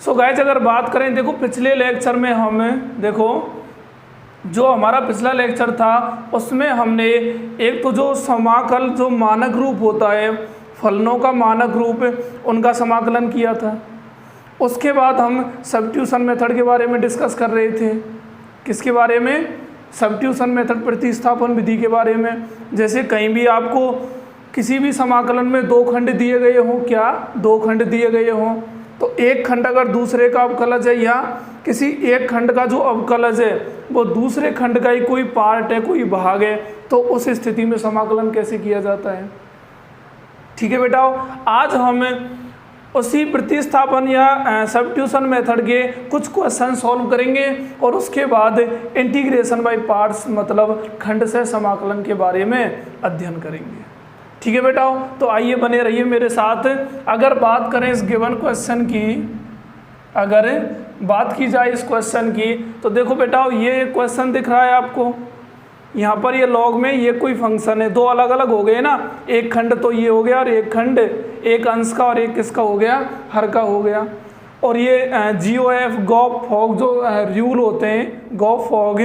So guys अगर बात करें, देखो पिछले लेक्चर में हम देखो जो हमारा पिछला लेक्चर था उसमें हमने एक तो जो समाकल जो मानक रूप होता है, फलनों का मानक रूप, उनका समाकलन किया था। उसके बाद हम सब्स्टिट्यूशन मेथड के बारे में डिस्कस कर रहे थे। किसके बारे में? सब्स्टिट्यूशन मेथड, प्रतिस्थापन विधि के बारे में। जैसे कहीं भी आपको किसी भी समाकलन में दो खंड दिए गए हों, क्या दो खंड दिए गए हों, तो एक खंड अगर दूसरे का अवकलज है या किसी एक खंड का जो अवकलज है वो दूसरे खंड का ही कोई पार्ट है, कोई भाग है, तो उस स्थिति में समाकलन कैसे किया जाता है। ठीक है बेटा, आज हम उसी प्रतिस्थापन या सब्स्टिट्यूशन मेथड के कुछ क्वेश्चन सॉल्व करेंगे और उसके बाद इंटीग्रेशन बाय पार्ट्स मतलब खंड से समाकलन के बारे में अध्ययन करेंगे। ठीक है बेटा, तो आइए बने रहिए मेरे साथ। अगर बात करें इस गिवन क्वेश्चन की, अगर बात की जाए इस क्वेश्चन की, तो देखो बेटा ये क्वेश्चन दिख रहा है आपको, यहाँ पर ये लॉग में ये कोई फंक्शन है, दो अलग अलग हो गए ना, एक खंड तो ये हो गया और एक खंड एक अंश का और एक किसका हो गया, हर का हो गया। और ये GOF गॉफ फॉग जो रूल होते हैं, गॉफ फॉग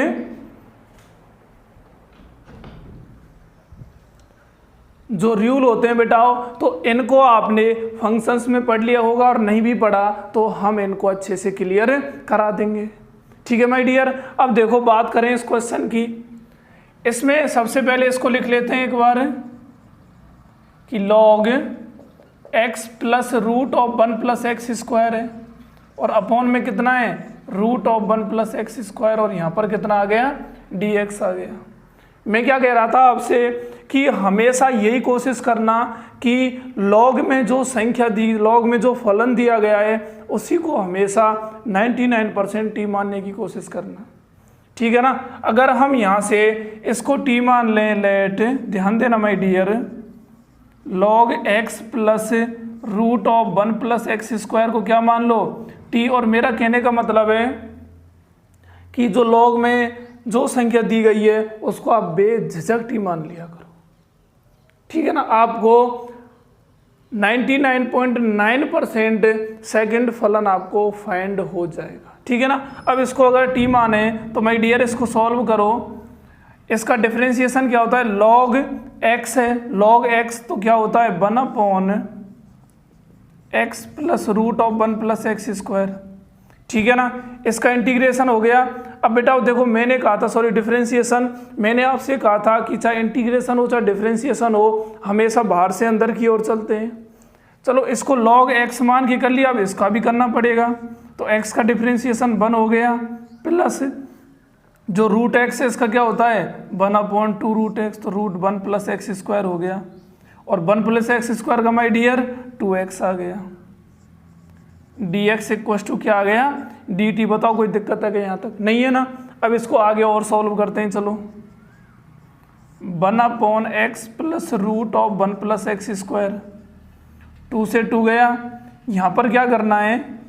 जो रूल होते हैं बेटाओ, तो इनको आपने फंक्शंस में पढ़ लिया होगा और नहीं भी पढ़ा तो हम इनको अच्छे से क्लियर करा देंगे। ठीक है माय डियर। अब देखो बात करें इस क्वेश्चन की, इसमें सबसे पहले इसको लिख लेते हैं एक बार कि log x plus root of 1 plus x square है और अपॉन में कितना है, root of 1 plus x square, और यहाँ पर कितना आ गया, dx आ गया। मैं क्या कह रहा था आपसे कि हमेशा यही कोशिश करना कि लॉग में जो संख्या दी, लॉग में जो फलन दिया गया है उसी को हमेशा 99% टी मानने की कोशिश करना। ठीक है ना। अगर हम यहाँ से इसको टी मान लें, लेट ध्यान देना my dear, log x plus root of 1 plus x square को क्या मान लो, टी। और मेरा कहने का मतलब है कि जो log में जो संख्या दी गई है उसको आप बेझिझक टी मान लिया करो। ठीक है ना, आपको 99.9% सेकंड फलन आपको फाइंड हो जाएगा। ठीक है ना। अब इसको अगर टी माने तो माय डियर इसको सॉल्व करो। इसका डिफरेंशिएशन क्या होता है, log x है, log x तो क्या होता है 1 upon x plus root of 1 plus x square. ठीक है ना। इसका इंटीग्रेशन हो गया। अब बेटा देखो मैंने कहा था, सॉरी डिफरेंशिएशन, मैंने आपसे कहा था कि चाहे इंटीग्रेशन हो चाहे डिफरेंशिएशन हो, हमेशा बाहर से अंदर की ओर चलते हैं। चलो इसको log x मान के कर लिया, अब इसका भी करना पड़ेगा। तो x का डिफरेंशिएशन 1 हो गया प्लस जो रूट x है इसका क्या होता है 1 अपॉन 2 रूट x, तो रूट 1 प्लस एक्स स्क्वायर हो गया और 1 प्लस एक्स स्क्वायर का माय डियर 2x आ गया। dx इक्वल टू क्या आ गया, dt। बताओ कोई दिक्कत है क्या, यहाँ तक नहीं है ना। अब इसको आगे और सॉल्व करते हैं। चलो 1 upon x plus root of 1 plus x square, 2 से 2 गया। यहाँ पर क्या करना है,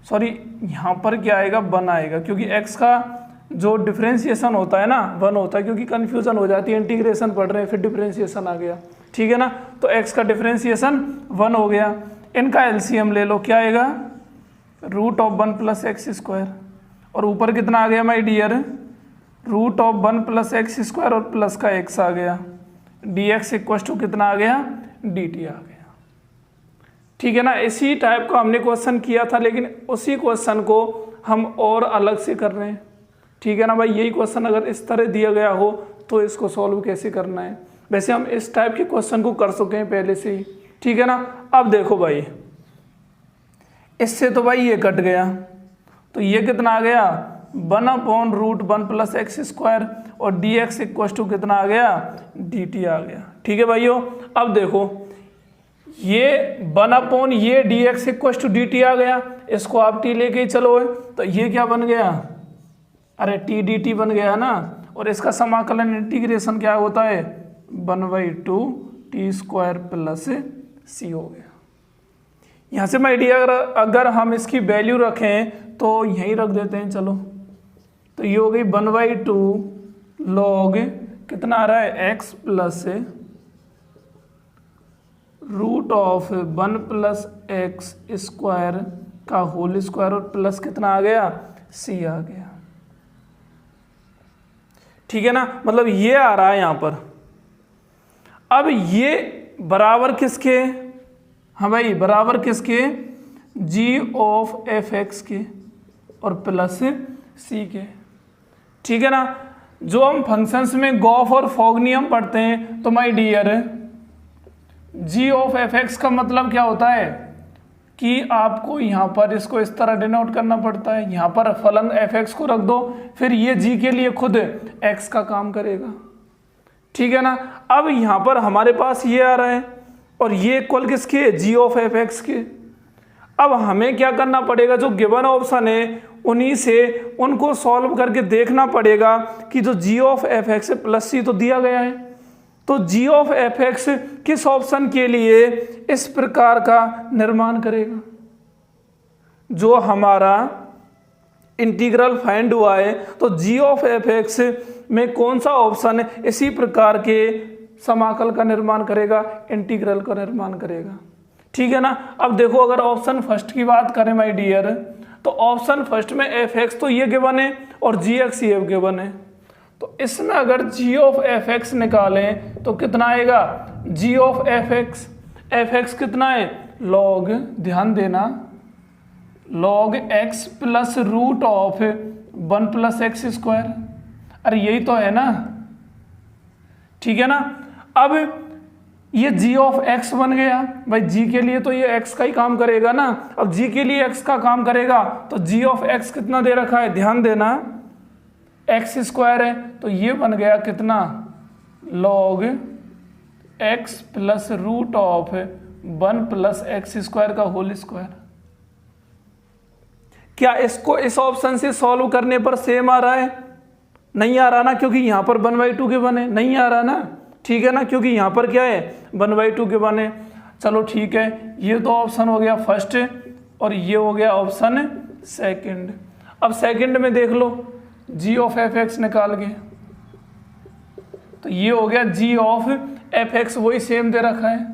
सॉरी यहाँ पर क्या आएगा 1 आएगा, क्योंकि x का जो डिफरेंशिएशन होता है ना 1 होता है, क्योंकि कन्फ्यूजन हो जाती है, इंटीग्रेशन पढ़ रहे हैं फिर डिफरेंशिएशन आ गया। ठीक है ना। तो x का डिफरेंशिएशन 1 हो गया। इनका एलसीएम ले लो, क्या आएगा root of 1 plus x square, और ऊपर कितना आ गया my dear root of 1 plus x square और प्लस का x आ गया। dx इक्वल टू कितना आ गया, dt आ गया। ठीक है ना। इसी टाइप का हमने क्वेश्चन किया था, लेकिन उसी क्वेश्चन को हम और अलग से कर रहे हैं। ठीक है ना भाई, यही क्वेश्चन अगर इस तरह दिया गया हो तो इसको सॉल्व कैसे करना है। वैसे हम इस टाइप के क्वेश्चन को कर चुके हैं पहले से ही। ठीक है ना। अब देखो भाई, इससे तो भाई ये कट गया, तो ये कितना आ गया 1 upon root 1 plus x square, और dx इक्वल टू कितना आ गया, dt आ गया। ठीक है भाइयों। अब देखो ये 1 अपॉन ये dx इक्वल टू dt आ गया, इसको आप t लेके चलो, तो ये क्या बन गया, अरे t dt बन गया ना। और इसका समाकलन इंटीग्रेशन क्या होता है 1/2 t स्क्वायर प्लस c हो गया। यहाँ से माय डियर अगर हम इसकी वैल्यू रखें तो यहीं रख देते हैं। चलो तो ये हो गई 1/2 log कितना आ रहा है x plus root of 1 plus x square का होल स्क्वायर और प्लस कितना आ गया, c आ गया। ठीक है ना, मतलब ये आ रहा है यहां पर। अब ये बराबर किसके, हाँ भाई बराबर किसके, g ऑफ f(x) के और प्लस c के। ठीक है ना, जो हम फंक्शंस में गॉफ और फॉग नियम पढ़ते हैं, तो my dear g of f(x) का मतलब क्या होता है कि आपको यहाँ पर इसको इस तरह डिनोट करना पड़ता है, यहाँ पर फलन f(x) को रख दो, फिर ये g के लिए खुद x का काम करेगा। ठीक है ना, अब यहाँ पर हमारे पास ये आ रहा है और ये इक्वल किसके, g ऑफ f(x) के। अब हमें क्या करना पड़ेगा, जो गिवन ऑप्शन है उन्हीं से उनको सॉल्व करके देखना पड़ेगा कि जो g of f(x) plus c तो दिया गया है, तो g ऑफ f(x) किस ऑप्शन के लिए इस प्रकार का निर्माण करेगा। जो हमारा इंटीग्रल फाइंड हुआ है, तो g ऑफ f(x) में कौन सा ऑप्शन इसी प्रकार के समाकल का निर्माण करेगा, इंटीग्रल का निर्माण करेगा। ठीक है ना, अब देखो अगर ऑप्शन फर्स्ट की बात करें माय डियर, तो ऑप्शन फर्स्ट में f(x) तो ये गिवन है और gx ये गिवन है, तो इसमें अगर g ऑफ f(x) निकालें तो कितना आएगा, g ऑफ f(x), f(x) कितना है, log, ध्यान देना, log x plus root of 1 plus x square, अरे यही तो है ना। ठीक है ना, अब ये g ऑफ x बन गया, भाई g के लिए तो ये x का ही काम करेगा ना, अब g के लिए x का काम करेगा तो g ऑफ x कितना दे रखा है, ध्यान देना, एक्स स्क्वायर है, तो ये बन गया कितना, log x plus root of 1 plus x square का होल स्क्वायर। क्या इसको इस ऑप्शन से सॉल्व करने पर सेम आ रहा है, नहीं आ रहा ना, क्योंकि यहां पर 1/2 गिवन है, नहीं आ रहा ना। ठीक है ना, क्योंकि यहां पर क्या है, 1/2 गिवन है। चलो ठीक है, ये तो ऑप्शन हो गया फर्स्ट और ये हो गया ऑप्शन सेकंड। अब सेकंड में देख लो, g ऑफ f(x) निकाल के, तो ये हो गया g ऑफ f(x), वही सेम दे रखा है,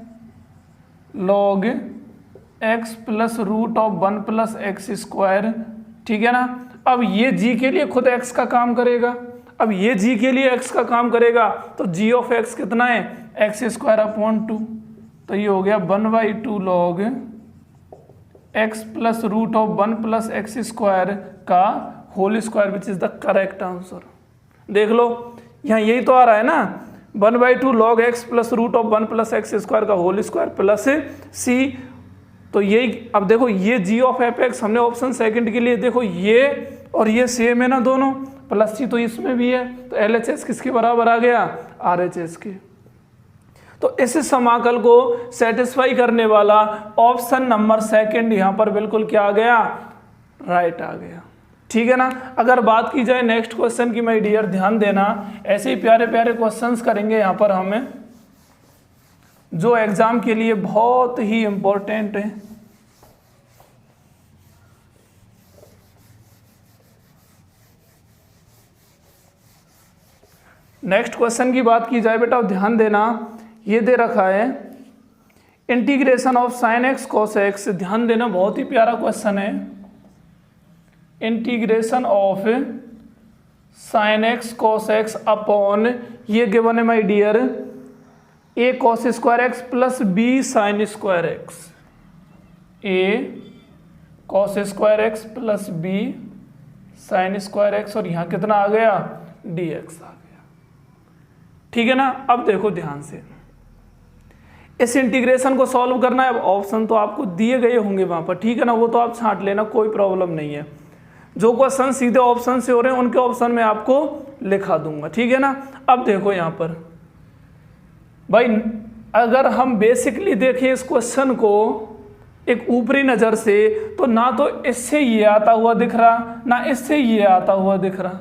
log x plus root of 1 plus x square. ठीक है ना, अब ये g के लिए खुद x का काम करेगा, अब ये g के लिए x का काम करेगा, तो g ऑफ x कितना है, एक्स स्क्वायर अपॉन 2, तो ये हो गया 1/2 log x plus root of 1 plus x square का whole square, which is the correct answer. देख लो यहाँ यही तो आ रहा है ना, 1/2 log x plus root of 1 plus x square का होल स्क्वायर प्लस c, तो यही। अब देखो ये g ऑफ f(x) हमने ऑप्शन सेकंड के लिए, देखो ये और ये सेम है ना दोनों, प्लस c तो इसमें भी है, तो LHS किसके बराबर आ गया, RHS के। तो इस समाकल को सेटिस्फाई करने वाला ऑप्शन नंबर सेकंड यहाँ पर बिल्कुल क्या आ गया, राइट आ गया। ठीक है ना, अगर बात की जाए नेक्स्ट क्वेश्चन की माय डियर, ध्यान देना, ऐसे ही प्यारे प्यारे क्वेश्चंस करेंगे यहाँ पर हमें, जो एग्जाम के लिए बहुत ही इंपॉर्टेंट है। नेक्स्ट क्वेश्चन की बात की जाए बेटा, ध्यान देना, ये दे रखा है integration of sin x cos x, ध्यान देना बहुत ही प्यारा क्वेश्चन है। Integration of sin x cos x upon ये गिवन है my dear a cos square x plus b sin square x, a cos square x plus b sin square x, और यहाँ कितना आ गया, dx आ गया। ठीक है ना, अब देखो ध्यान से, इस इंटीग्रेशन को सॉल्व करना है। अब ऑप्शन तो आपको दिए गए होंगे वहां पर, ठीक है ना, वो तो आप छांट लेना, कोई प्रॉब्लम नहीं है। जो क्वेश्चन सीधे ऑप्शन से हो रहे हैं उनके ऑप्शन में आपको लिखा दूंगा। ठीक है ना, अब देखो यहाँ पर भाई, अगर हम बेसिकली देखें इस क्वेश्चन को एक ऊपरी नजर से, तो ना तो इससे ये आता हुआ दिख रहा, ना इससे ये आता हुआ दिख रहा।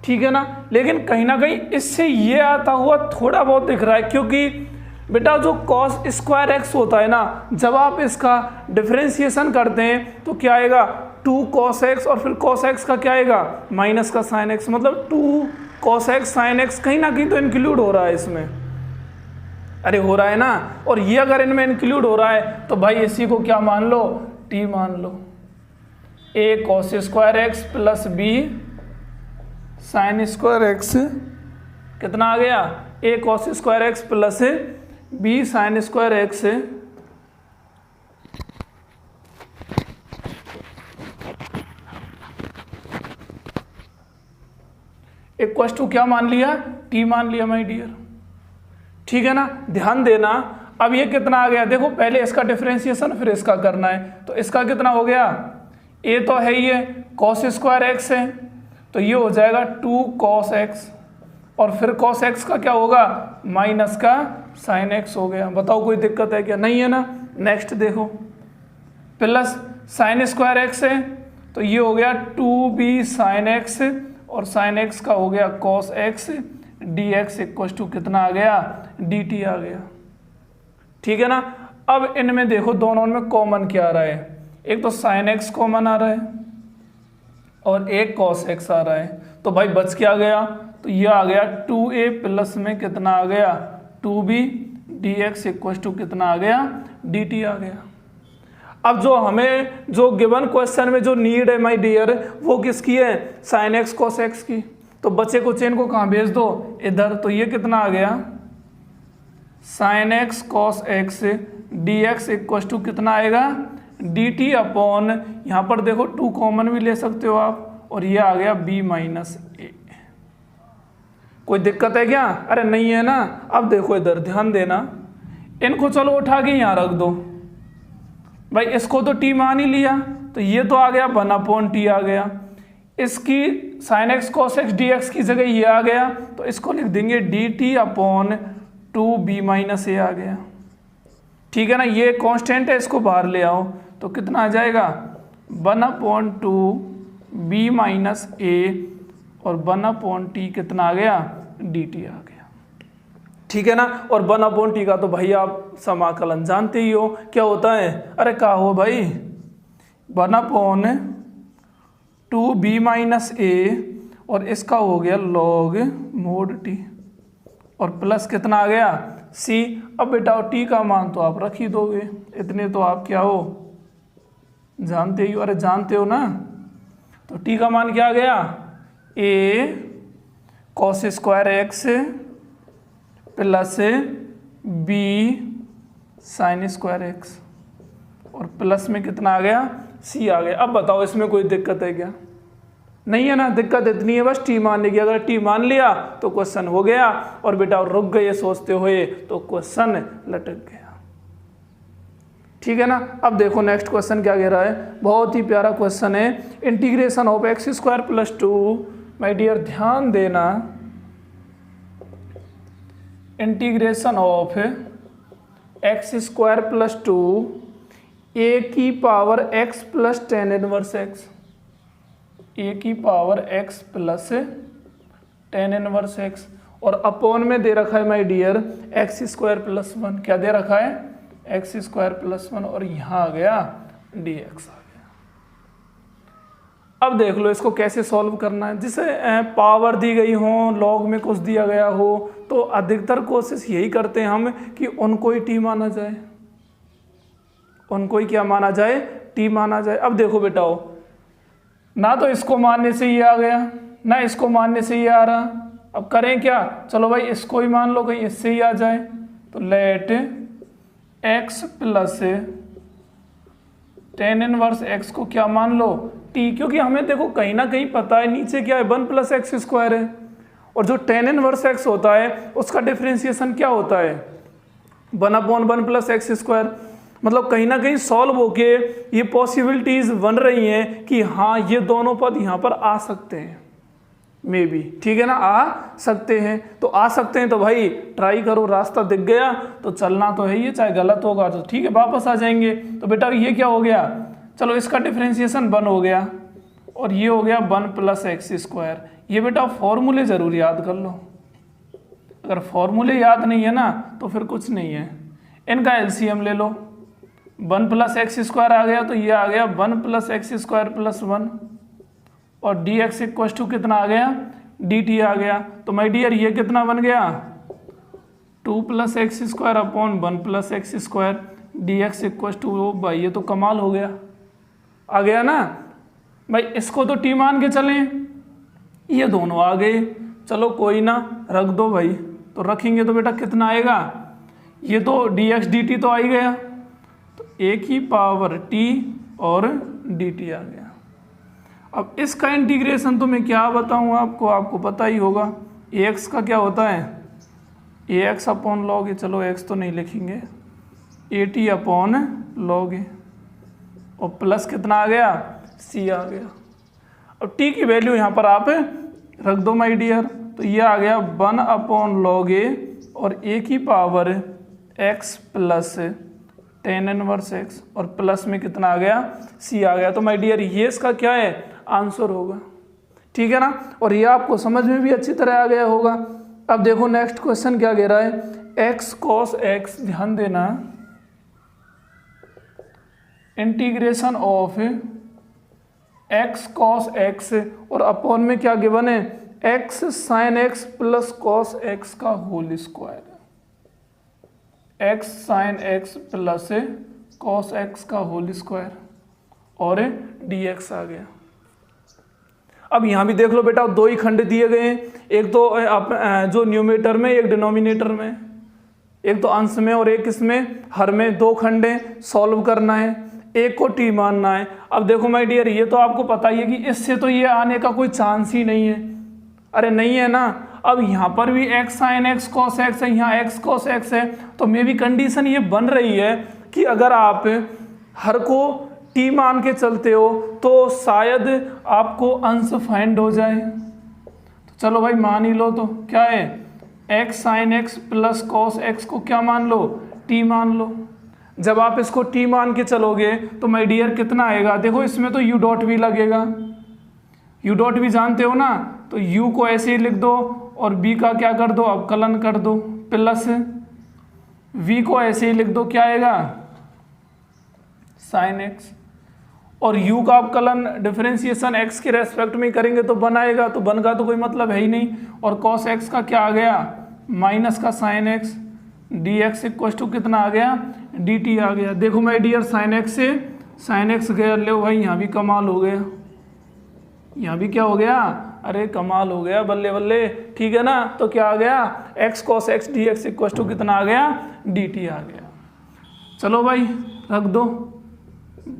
ठीक है ना, लेकिन कहीं ना कहीं इससे ये आता हुआ थोड़ा बहुत दिख रहा है, क्योंकि बेटा जो cos स्क्वायर एक्स होता है ना, जब आप इसका डिफरेंशिएशन करते हैं तो क्या आएगा, 2 cos x, और फिर cos x का क्या आएगा, माइनस का sin x, मतलब 2 cos x sin x कहीं ना कहीं तो इंक्लूड हो रहा है इसमें, अरे हो रहा है ना। और ये अगर इनमें इंक्लूड हो रहा है तो भाई इसी को क्या मान लो, टी मान लो, a cos square x plus b sine square x कितना आ गया, a cos square x plus b sine square x equal to क्या मान लिया, टी मान लिया माय डियर। ठीक है ना, ध्यान देना। अब ये कितना आ गया, देखो पहले इसका डिफरेंशिएशन फिर इसका करना है, तो इसका कितना हो गया, ए तो है ही है, कॉस स्क्वायर एक्स है, तो ये हो जाएगा 2 कॉस एक्स, और फिर कॉस एक्स का क्या होगा, माइनस का साइन एक्स हो गया। बताओ कोई दिक्कत है क्या, नहीं है ना। नेक्स्ट देखो, प्लस साइन स्क्वायर एक्स है, तो ये हो गया 2b साइन एक्स, और साइन एक्स का हो गया cos x d x equal to कितना आ गया, डी टी आ गया। ठीक है ना। अब इनमें देखो दोनों में कॉमन क्या आ रहा है, एक तो साइन एक्स कॉमन आ रहा है और एक कॉस एक्स आ रहा है, तो भाई बच क्या गया, तो ये आ गया 2a प्लस में कितना आ गया 2b D x equal to कितना आ गया, डी टी आ गया। अब जो हमें जो गिवन क्वेश्चन में जो नीड है माय डियर, वो किसकी है, साइन एक्स कॉस एक्स की। तो बच्चे को चेन को कहाँ भेज दो, इधर। तो ये कितना आ गया, sine x cos x d x equal to कितना आएगा, डी टी अपॉन, यहाँ पर देखो 2 कॉमन भी ले सकते हो आप, और ये आ गया b माइनस ए। कोई दिक्कत है क्या, अरे नहीं है ना। अब देखो इधर ध्यान देना, इनको चलो उठा के यहाँ रख दो भाई, इसको तो t मान ही लिया, तो ये तो आ गया 1/t आ गया, इसकी sine x cos x d x की जगह ये आ गया, तो इसको लिख देंगे d t upon 2b minus a आ गया। ठीक है ना, ये कांस्टेंट है, इसको बाहर ले आओ, तो कितना आ जाएगा 1/2b माइनस ए, और 1/t कितना आ गया, डी टी आ गया। ठीक है ना। और 1/t का तो भाई आप समाकलन जानते ही हो क्या होता है, अरे क्या हो भाई, 1/2b माइनस ए, और इसका हो गया लॉग मोड टी, और प्लस कितना आ गया c। अब बेटा t का मान तो आप रख ही दोगे, इतने तो आप क्या हो जानते ही हो, अरे जानते हो ना। तो t का मान क्या आ गया, a cos square x plus b sign square x, और प्लस में कितना आ गया, c आ गया। अब बताओ इसमें कोई दिक्कत है क्या, नहीं है ना। दिक्कत इतनी है बस t मानने की, अगर t मान लिया तो क्वेश्चन हो गया, और बेटा रुक गए सोचते हुए तो क्वेश्चन लटक गया। ठीक है ना। अब देखो नेक्स्ट क्वेश्चन क्या कह रहा है, बहुत ही प्यारा क्वेश्चन है, integration of x square plus 2। My dear ध्यान देना, integration of x square plus 2 a की power x plus tan inverse x, a की power x plus tan inverse x, और अपॉन में दे रखा है my dear x square plus 1। क्या दे रखा है, एक्स स्क्वायर प्लस 1, और यहाँ आ गया डी एक्स आ गया। अब देख लो इसको कैसे सॉल्व करना है, जिसे पावर दी गई हो, लॉग में कुछ दिया गया हो, तो अधिकतर कोशिश यही करते हैं हम कि उनको ही टी माना जाए, उनको ही क्या माना जाए, टी माना जाए। अब देखो बेटाओ, ना तो इसको मानने से ये आ गया, ना इसको मानने से ये आ रहा। अब करें क्या, चलो भाई इसको ही मान लो, कहीं इससे ही आ जाए। तो let x plus tan inverse x को क्या मान लो, टी, क्योंकि हमें देखो कहीं ना कहीं पता है नीचे क्या है, 1 प्लस एक्स स्क्वायर है, और जो टेन इनवर्स एक्स होता है उसका डिफरेंशिएशन क्या होता है, 1/1 प्लस एक्स स्क्वायर। मतलब कहीं ना कहीं सॉल्व होके ये पॉसिबिलिटीज बन रही हैं कि हाँ ये दोनों पद यहाँ पर आ सकते हैं, मे बी। ठीक है ना, आ सकते हैं, तो आ सकते हैं तो भाई ट्राई करो, रास्ता दिख गया तो चलना तो है, ये चाहे गलत होगा तो ठीक है वापस आ जाएंगे। तो बेटा ये क्या हो गया, चलो इसका डिफरेंशिएशन 1 हो गया, और ये हो गया 1 प्लस एक्स स्क्वायर। ये बेटा फॉर्मूले जरूर याद कर लो, अगर फॉर्मूले याद नहीं है ना तो फिर कुछ नहीं है। इनका एलसीएम ले लो, 1 प्लस एक्स स्क्वायर आ गया, तो ये आ गया 1 प्लस एक्स स्क्वायर प्लस 1, और डी एक्स इक्व टू कितना आ गया, डी टी आ गया। तो माय डियर ये कितना बन गया, 2 plus x square upon 1 plus x square d x equal to, भाई ये तो कमाल हो गया। आ गया ना भाई, इसको तो टी मान के चलें, ये दोनों आ गए, चलो कोई ना रख दो भाई। तो रखेंगे तो बेटा कितना आएगा, ये तो dx dt तो आ ही गया, तो a की पावर t और dt आ गया। अब इसका इंटीग्रेशन तो मैं क्या बताऊँ आपको, आपको पता ही होगा, ax का क्या होता है ax अपॉन लॉग ए, चलो x तो नहीं लिखेंगे, at अपॉन लॉग ए, और प्लस कितना आ गया c आ गया। अब t की वैल्यू यहाँ पर आप रख दो माय डियर, तो ये आ गया 1 अपॉन लॉग ए और a की power x plus tan inverse x, और प्लस में कितना आ गया c आ गया। तो माय डियर ये इसका क्या है आंसर होगा, ठीक है ना, और ये आपको समझ में भी अच्छी तरह आ गया होगा। अब देखो नेक्स्ट क्वेश्चन क्या कह रहा है, x cos x, ध्यान देना, integration of x cos x और अपॉन में क्या गिवन है x sin x plus cos x का whole square, x sin x plus cos x का होल स्क्वायर और dx आ गया। अब यहाँ भी देख लो बेटा, दो ही खंड दिए गए हैं, एक तो जो न्यूमरेटर में, एक डिनोमिनेटर में, एक तो अंश में और एक इसमें हर में, दो खंडें सॉल्व करना है, एक को टी मानना है। अब देखो माय डियर ये तो आपको पता ही है कि इससे तो ये आने का कोई चांस ही नहीं है, अरे नहीं है ना। अब यहाँ पर भी x sin x cos x है, यहाँ x cos x है, तो मे भी कंडीशन ये बन रही है कि अगर आप हर को t मान के चलते हो तो शायद आपको अंश फाइंड हो जाए। तो चलो भाई मान ही लो, तो क्या है x sin x plus cos x को क्या मान लो t मान लो। जब आप इसको t मान के चलोगे तो माय डियर कितना आएगा, देखो इसमें तो u डॉट भी लगेगा, u डॉट भी जानते हो ना, तो u को ऐसे ही लिख दो और b का क्या कर दो अवकलन कर दो, प्लस v को ऐसे ही लिख दो, क्या आएगा sin x, और u का अवकलन डिफरेंशिएशन x के रेस्पेक्ट में करेंगे तो 1 आएगा, तो 1 का तो कोई मतलब है ही नहीं, और cos x का क्या आ गया माइनस का sin x, dx equal to कितना आ गया dt आ गया। देखो माय डियर sin x से sin x गया, ले भाई यहाँ भी कमाल हो गया, यहाँ भी क्या हो गया, अरे कमाल हो गया, बल्ले बल्ले, ठीक है ना। तो क्या आ गया x cos x dx equal to कितना आ गया dt आ गया। चलो भाई रख दो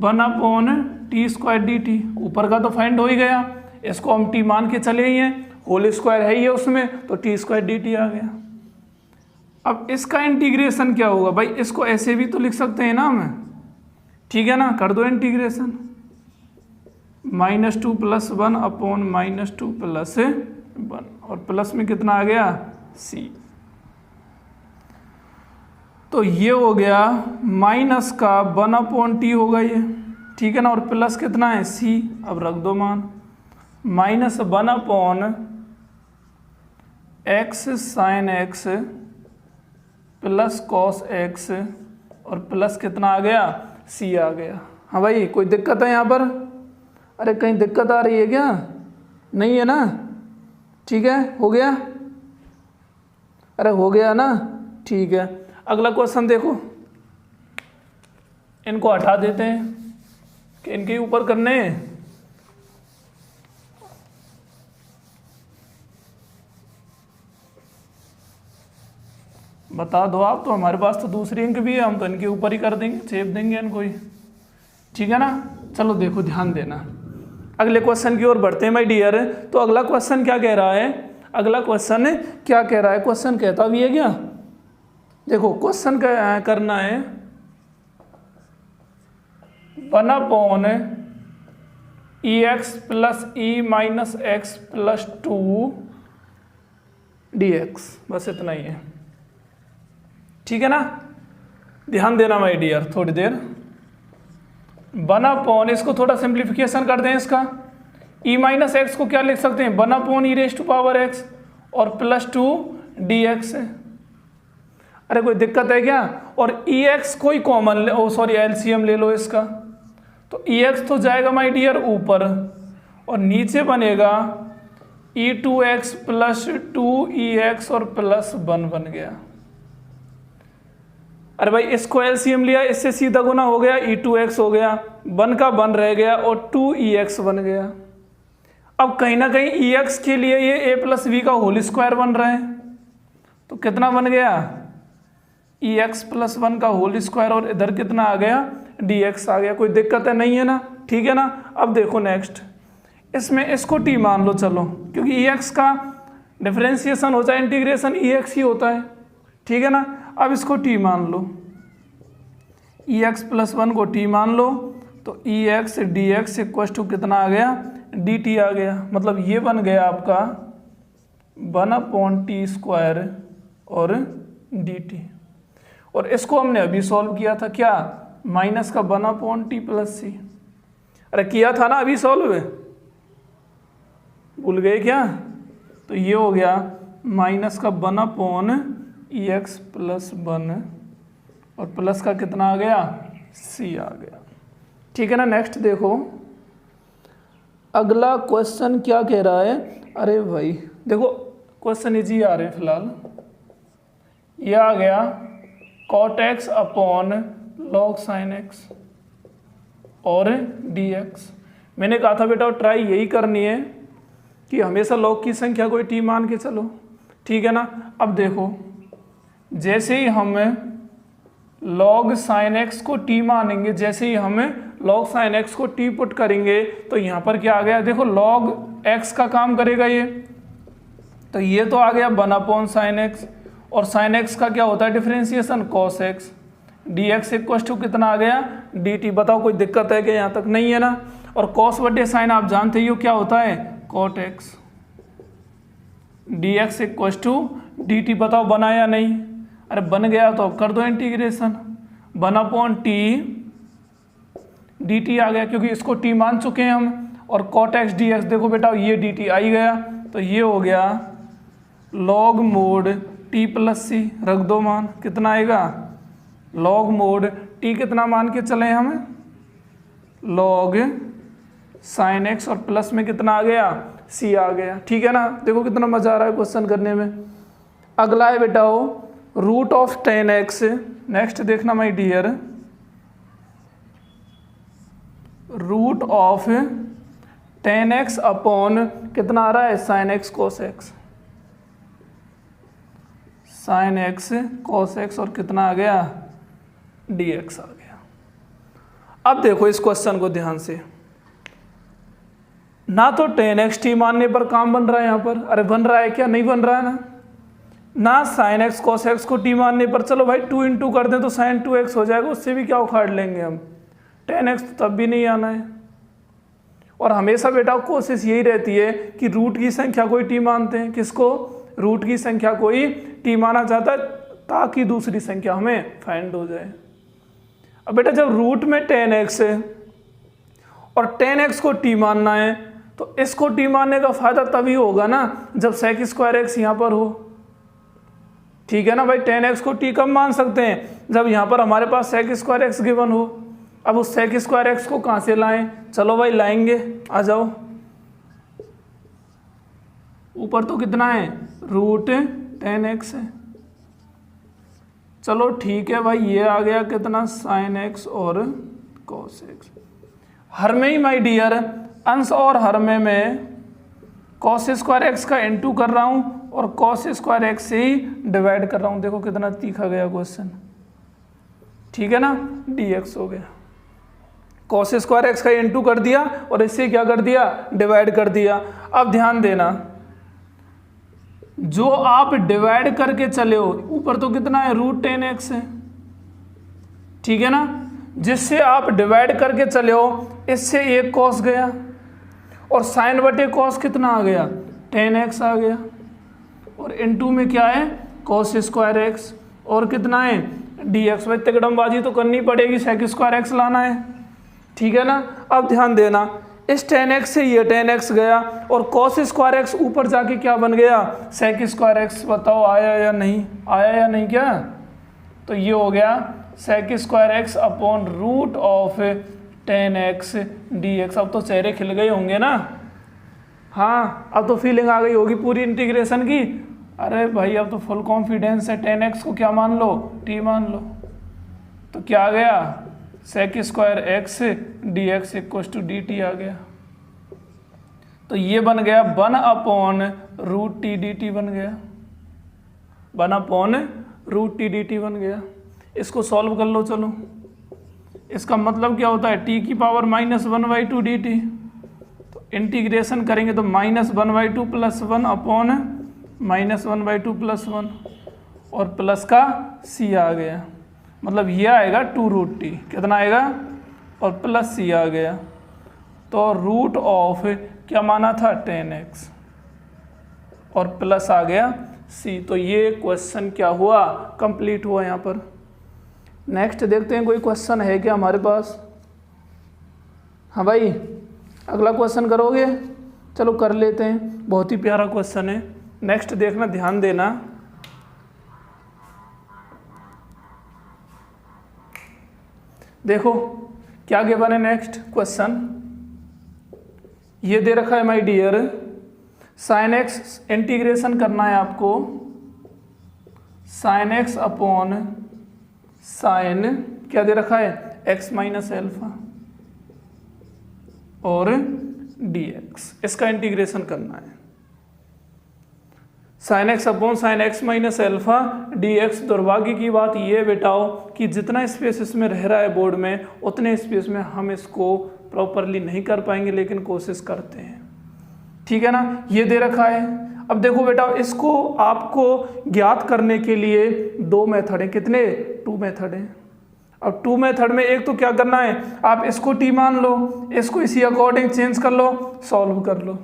1 अपॉन टी स्क्वायर dt, ऊपर का तो फाइंड हो ही गया, इसको हम t मान के चले ही हैं, होल स्क्वायर है ही है उसमें, तो टी स्क्वायर dt आ गया। अब इसका इंटीग्रेशन क्या होगा भाई, इसको ऐसे भी तो लिख सकते हैं ना हम, ठीक है ना, कर दो इंटीग्रेशन, -2 + 1 अपॉन -2 + 1, और प्लस में कितना आ गया c, तो ये हो गया माइनस का 1 अपॉन टी होगा ये, ठीक है ना, और प्लस कितना है c, अब रख दो मान, -1 upon x sin x plus cos x, और प्लस कितना आ गया c आ गया। हाँ भाई कोई दिक्कत है यहाँ पर, अरे कहीं दिक्कत आ रही है क्या, नहीं है ना, ठीक है हो गया, अरे हो गया ना, ठीक है। अगला क्वेश्चन देखो, इनको हटा देते हैं कि इनके ऊपर करने हैं, बता दो आप, तो हमारे पास तो दूसरी इंक भी है, हम तो इनके ऊपर ही कर देंगे, छेप देंगे इनको ही, ठीक है ना। चलो देखो ध्यान देना, अगले क्वेश्चन की ओर बढ़ते हैं माय डियर। तो अगला क्वेश्चन क्या कह रहा है, अगला क्वेश्चन क्या कह रहा है, क्वेश्चन कहता भी है क्या, देखो क्वेश्चन करना है 1 upon ex plus e minus x plus 2 dx, बस इतना ही है, ठीक है ना। ध्यान देना माय डियर थोड़ी देर, 1 अपॉन, इसको थोड़ा सिंप्लीफिकेशन कर दें इसका, e माइनस एक्स को क्या लिख सकते हैं 1 upon e raise to power x और प्लस 2 dx है, अरे कोई दिक्कत है क्या, और ex कोई कॉमन ले, ओ सॉरी एलसीएम ले लो इसका, तो ex तो जाएगा माय डियर ऊपर और नीचे बनेगा e2x प्लस 2ex और प्लस 1 बन गया। अरे भाई इसको एलसीएम लिया, इससे सीधा गुना हो गया, e2x हो गया, 1 का 1 रह गया और 2ex बन गया। अब कहीं ना कहीं ex के लिए ये a प्लस वी का होल स्क्वायर बन रहा है, तो कितना बन गया ex प्लस 1 का होल स्क्वायर, और इधर कितना आ गया dx आ गया। कोई दिक्कत है नहीं है ना, ठीक है ना। अब देखो नेक्स्ट, इसमें इसको t मान लो चलो, क्योंकि ex का डिफरेंशिएशन हो चाहे इंटीग्रेशन ex ही होता है, ठीक है ना। अब इसको t मान लो, ex प्लस 1 को t मान लो, तो ex dx इक्वल टू कितना आ गया dt आ गया। मतलब ये बन गया आपका 1/t² और dt। और इसको हमने अभी सॉल्व किया था, क्या माइनस का 1/t प्लस सी। अरे किया था ना अभी सॉल्व, भूल गए क्या। तो ये हो गया माइनस का 1/ex प्लस 1 और प्लस का कितना आ गया c आ गया, ठीक है ना। नेक्स्ट देखो अगला क्वेश्चन क्या कह रहा है। अरे भाई देखो क्वेश्चन इजी आ रहे हैं फिलहाल। ये आ गया cot x upon log sin x और dx। मैंने कहा था बेटा ट्राई यही करनी है कि हमेशा log की संख्या कोई t मान के चलो, ठीक है ना। अब देखो जैसे ही हम log sin x को t मानेंगे, जैसे ही हम log sin x को t पुट करेंगे, तो यहाँ पर क्या आ गया देखो log x का काम करेगा ये, तो ये तो आ गया 1/sin x, और sin x का क्या होता है differentiation cos x, dx equal to कितना आ गया dt। बताओ कोई दिक्कत है कि यहाँ तक नहीं है ना। और cos बटे sin आप जानते ही हो क्या होता है cot x, dx equal to dt। बताओ बना या नहीं। अरे बन गया तो अब कर दो इंटीग्रेशन, 1/t dt आ गया, क्योंकि इसको t मान चुके हैं हम। और cot x dx देखो बेटा ये dt आ ही गया, तो ये हो गया log मोड t प्लस सी। रख दो मान, कितना आएगा log मोड t कितना मान के चले हम log sin x, और प्लस में कितना आ गया c आ गया, ठीक है ना। देखो कितना मजा आ रहा है क्वेश्चन करने में। अगला है बेटा वो रूट ऑफ 10x। नेक्स्ट देखना my dear, root of 10x upon कितना आ रहा है sin x cos x, sin x cos x और कितना आ गया dx आ गया। अब देखो इस क्वेश्चन को ध्यान से, ना तो 10x t मानने पर काम बन रहा है यहाँ पर, अरे बन रहा है क्या, नहीं बन रहा है ना sin x cos x को t मानने पर। चलो भाई 2 इंटू कर दें तो sin 2x हो जाएगा, उससे भी क्या उखाड़ लेंगे हम, 10x तो तब भी नहीं आना है। और हमेशा बेटा कोशिश यही रहती है कि रूट की संख्या कोई t मानते हैं, किसको रूट की संख्या कोई t माना जाता है, ताकि दूसरी संख्या हमें फाइंड हो जाए। अब बेटा जब रूट में 10x है और 10x को t मानना है, तो इसको t मानने का फायदा तभी होगा ना जब sec स्क्वायर x यहाँ पर हो, ठीक है ना भाई। 10x को t कब मान सकते हैं, जब यहाँ पर हमारे पास sec स्क्वायर x गिवन हो। अब उस sec स्क्वायर x को कहाँ से लाएं, चलो भाई लाएंगे, आ जाओ। ऊपर तो कितना है रूट 10x है, चलो ठीक है भाई, ये आ गया कितना sin x और cos x। हर में ही माय डियर अंश और हर में मैं cos स्क्वायर x का इनटू कर रहा हूँ और cos स्क्वायर x से ही डिवाइड कर रहा हूँ। देखो कितना तीखा गया क्वेश्चन, ठीक है ना, dx हो गया। cos स्क्वायर x का इनटू कर दिया और इससे क्या कर दिया डिवाइड कर दिया। अब ध्यान देना, जो आप डिवाइड करके चले हो, ऊपर तो कितना है रूट 10x है, ठीक है ना, जिससे आप डिवाइड करके चले हो, इससे एक cos गया और साइन बटे cos कितना आ गया 10x आ गया, और इनटू में क्या है cos स्क्वायर x और कितना है dx। भाई तिकड़मबाजी तो करनी पड़ेगी, sec स्क्वायर x लाना है, ठीक है ना। अब ध्यान देना, इस 10x से ये 10x गया और cos स्क्वायर x ऊपर जाके क्या बन गया sec स्क्वायर x। बताओ आया या नहीं, आया या नहीं क्या। तो ये हो गया sec square x upon root of 10x dx। अब तो चेहरे खिल गए होंगे ना, हाँ अब तो फीलिंग आ गई होगी पूरी इंटीग्रेशन की। अरे भाई अब तो फुल कॉन्फिडेंस है, 10x को क्या मान लो t मान लो, तो क्या आ गया, sec square x d x equal to d t आ गया। तो ये बन गया 1/√t dt बन गया, 1/√t dt बन गया। इसको सॉल्व कर लो चलो। इसका मतलब क्या होता है, t की पावर -1/2 dt। तो इंटीग्रेशन करेंगे तो -1/2 + 1/-1/2 + 1 और प्लस का c आ गया, मतलब ये आएगा 2√t, कितना आएगा, और प्लस c आ गया। तो रूट ऑफ क्या माना था 10x और प्लस आ गया c। तो ये क्वेश्चन क्या हुआ, कंप्लीट हुआ यहाँ पर। नेक्स्ट देखते हैं कोई क्वेश्चन है क्या हमारे पास। हाँ भाई, अगला क्वेश्चन करोगे, चलो कर लेते हैं, बहुत ही प्यारा क्वेश्चन है। नेक्स्ट देखना, ध्यान देना। देखो क्या गिवन है नेक्स्ट क्वेश्चन, ये दे रखा है my dear, sine x integration करना है आपको, साइन एक्स अपॉन साइन क्या दे रखा है, x - अल्फा और dx, इसका इंटीग्रेशन करना है। Sine x upon sine x - alpha dx। दुर्भाग्य की बात ये बेटाओ कि जितना स्पेस इसमें रह रहा है बोर्ड में, उतने स्पेस में हम इसको प्रॉपरली नहीं कर पाएंगे, लेकिन कोशिश करते हैं, ठीक है ना। ये दे रखा है। अब देखो बेटा, इसको आपको ज्ञात करने के लिए 2 मेथड हैं, कितने, 2 मेथड हैं। अब 2 मेथड में एक तो क्या करना है, आप इसको t मान लो, इसको इसी अकॉर्डिंग चेंज कर लो, सॉल्व कर लो,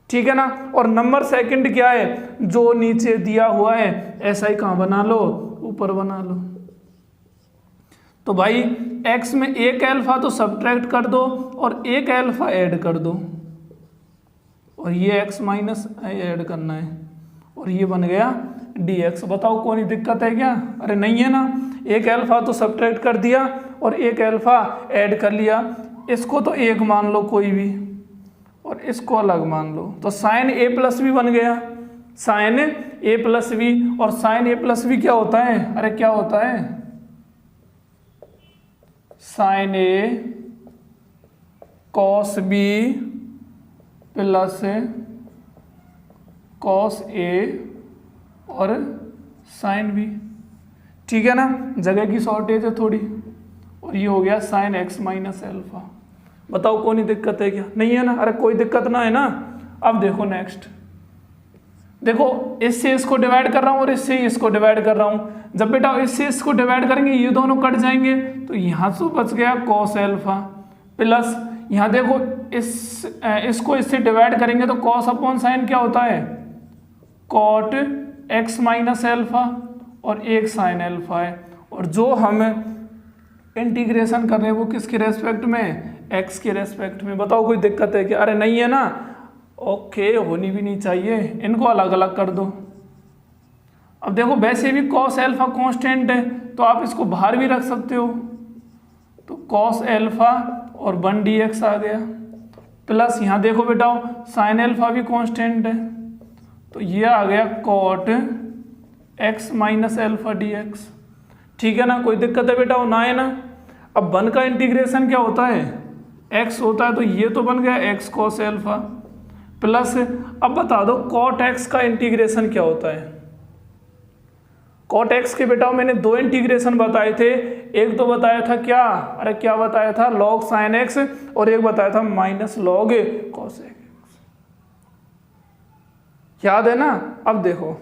ठीक है ना। और नंबर सेकंड क्या है, जो नीचे दिया हुआ है ऐसा ही कहाँ बना लो, ऊपर बना लो। तो भाई x में 1 अल्फा तो सब्ट्रैक्ट कर दो और 1 अल्फा ऐड कर दो, और ये x माइनस ऐड करना है, और ये बन गया dx। बताओ कोई दिक्कत है क्या, अरे नहीं है ना। 1 अल्फा तो सब्ट्रैक्ट कर दिया और 1 अल्फा ऐड कर लिया, इसको तो 1 मान लो कोई भी और इसको अलग मान लो, तो साइन a+b बन गया, साइन a+b। और साइन a+b क्या होता है, अरे क्या होता है, sine a cos b plus cos a और साइन b, ठीक है ना। जगह की शॉर्टेज है थोड़ी, और ये हो गया साइन x - अल्फा। बताओ कोई दिक्कत है क्या, नहीं है ना, अरे कोई दिक्कत ना है ना। अब देखो नेक्स्ट, देखो इससे इसको डिवाइड कर रहा हूँ और इससे इसको डिवाइड कर रहा हूँ। जब बेटा इससे इसको डिवाइड करेंगे ये दोनों कट जाएंगे, तो यहाँ से बच गया cos अल्फा प्लस, यहाँ देखो इसको इससे डिवाइड करेंगे तो cos अपॉन साइन क्या होता है, cot x - अल्फा और 1 साइन अल्फा है। और जो हम इंटीग्रेशन कर रहे हैं वो किसके रेस्पेक्ट में, x के रेस्पेक्ट में। बताओ कोई दिक्कत है क्या, अरे नहीं है ना, ओके, होनी भी नहीं चाहिए, इनको अलग अलग कर दो। अब देखो वैसे भी cos अल्फा कांस्टेंट है, तो आप इसको बाहर भी रख सकते हो, तो cos अल्फा और 1 dx आ गया, प्लस यहाँ देखो बेटा साइन अल्फा भी कांस्टेंट है, तो ये आ गया cot x - अल्फा dx, ठीक है ना। कोई दिक्कत है बेटा, ना है ना। अब 1 का इंटीग्रेशन क्या होता है, x होता है, तो ये तो बन गया x cos अल्फा प्लस, अब बता दो cot x का इंटीग्रेशन क्या होता है। cot x के बेटा मैंने 2 इंटीग्रेशन बताए थे, एक तो बताया था क्या, अरे क्या बताया था, log sin x, और एक बताया था -log cos x, याद है ना। अब देखो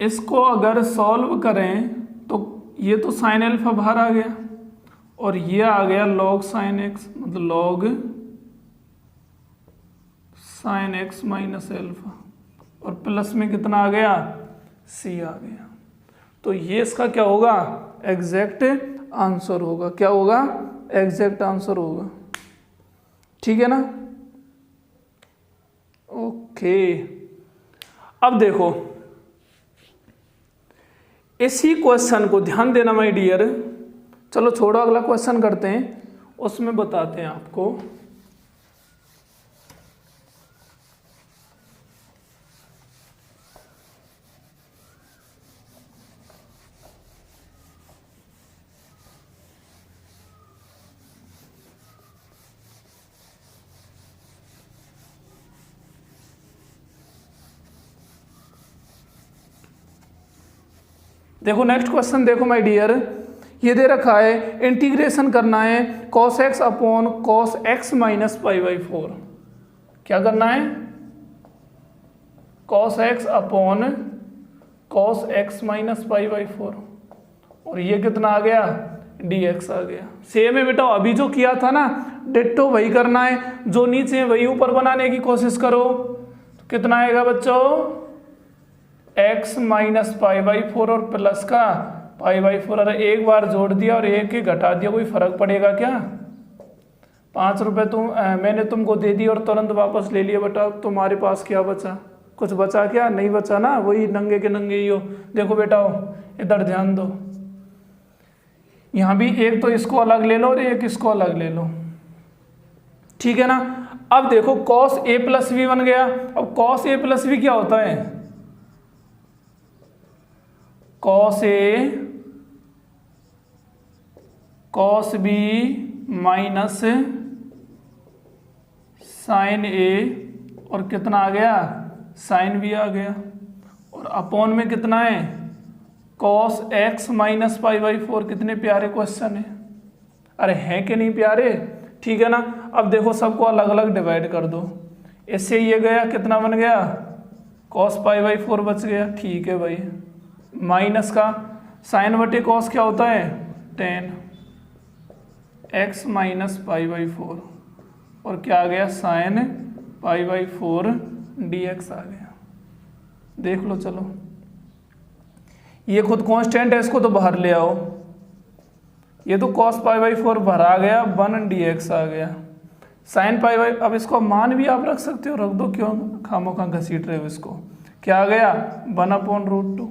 इसको अगर सॉल्व करें तो ये तो साइन अल्फा बाहर आ गया और ये आ गया log sin x, मतलब log sin x - अल्फा, और प्लस में कितना आ गया, c आ गया। तो ये इसका क्या होगा, एग्जैक्ट आंसर होगा। क्या होगा, एग्जैक्ट आंसर होगा, ठीक है ना। ओके, अब देखो इसी क्वेश्चन को ध्यान देना माय डियर, चलो छोड़ो अगला क्वेश्चन करते हैं, उसमें बताते हैं आपको। देखो नेक्स्ट क्वेश्चन देखो माय डियर, ये दे रखा है इंटीग्रेशन करना है cos x upon cos x minus pi by 4। क्या करना है? cos x upon cos x minus pi by 4, और ये कितना आ गया? dx आ गया। सेम है बेटा, अभी जो किया था ना डिट्टो वही करना है, जो नीचे वही ऊपर बनाने की कोशिश करो। तो कितना आएगा बच्चों? x माइनस पाई बाई 4 और प्लस का पाई बाई 4। अरे एक बार जोड़ दिया और एक ही घटा दिया, कोई फर्क पड़ेगा क्या? 5 रुपये मैंने तुमको दे दिए और तुरंत वापस ले लिया बेटा, तुम्हारे पास क्या बचा? कुछ बचा क्या? नहीं बचा ना, वही नंगे के नंगे ही हो। देखो बेटा इधर ध्यान दो, यहाँ भी एक तो इसको अलग ले लो और एक इसको अलग ले लो, ठीक है ना। अब देखो cos a प्लस बी बन गया। अब cos a प्लस बी क्या होता है? cos a cos b minus sine a, और कितना आ गया? साइन b आ गया। और अपॉन में कितना है? cos x minus pi by 4। कितने प्यारे क्वेश्चन है, अरे हैं कि नहीं प्यारे? ठीक है ना। अब देखो सबको अलग अलग डिवाइड कर दो, इससे ये गया, कितना बन गया? cos पाई बाई 4 बच गया, ठीक है भाई। माइनस का साइन बटे cos क्या होता है? tan x minus pi by 4, और क्या आ गया? साइन पाई बाई 4 dx आ गया। देख लो, चलो ये खुद कांस्टेंट है, इसको तो बाहर ले आओ। ये तो cos पाई बाई 4 बाहर आ गया, 1 dx आ गया। साइन पाई बाई, अब इसको मान भी आप रख सकते हो, रख दो, क्यों खामोखा घसीट रहे हो इसको। क्या आ गया? 1/√2,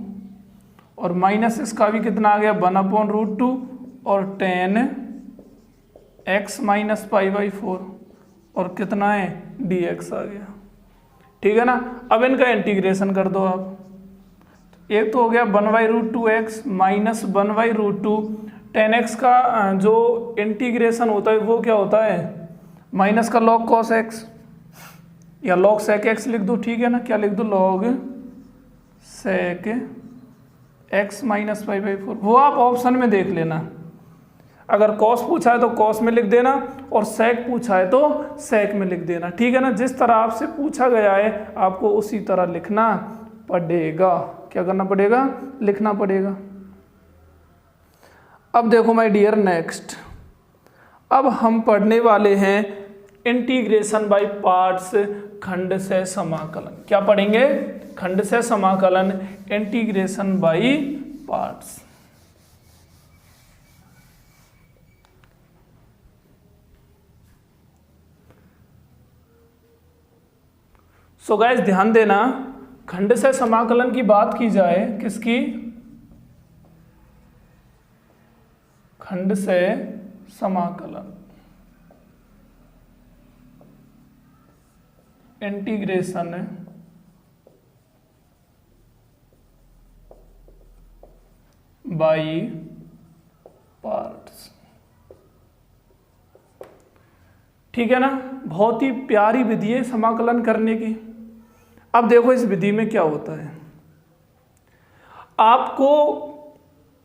और माइनस इसका भी कितना आ गया? 1/√2, और tan x minus pi by 4, और कितना है? dx आ गया, ठीक है ना। अब इनका इंटीग्रेशन कर दो आप। एक तो हो गया 1/√2x माइनस 1/√2। tan x का जो इंटीग्रेशन होता है वो क्या होता है? माइनस का log cos x या log sec x लिख दो, ठीक है ना। क्या लिख दो? log sec x minus pi by 4। वो आप ऑप्शन में देख लेना, अगर cos पूछा है तो cos में लिख देना, और sec पूछा है तो sec में लिख देना, ठीक है ना। जिस तरह आपसे पूछा गया है आपको उसी तरह लिखना पड़ेगा। क्या करना पड़ेगा? लिखना पड़ेगा। अब देखो माय डियर नेक्स्ट, अब हम पढ़ने वाले हैं इंटीग्रेशन बाय पार्ट्स, खंड से समाकलन। क्या पढ़ेंगे? खंड से समाकलन, integration by parts. So guys ध्यान देना, खंड से समाकलन की बात की जाए, किसकी? खंड से समाकलन, इंटीग्रेशन बाय पार्ट्स, ठीक है ना। बहुत ही प्यारी विधि है समाकलन करने की। अब देखो इस विधि में क्या होता है, आपको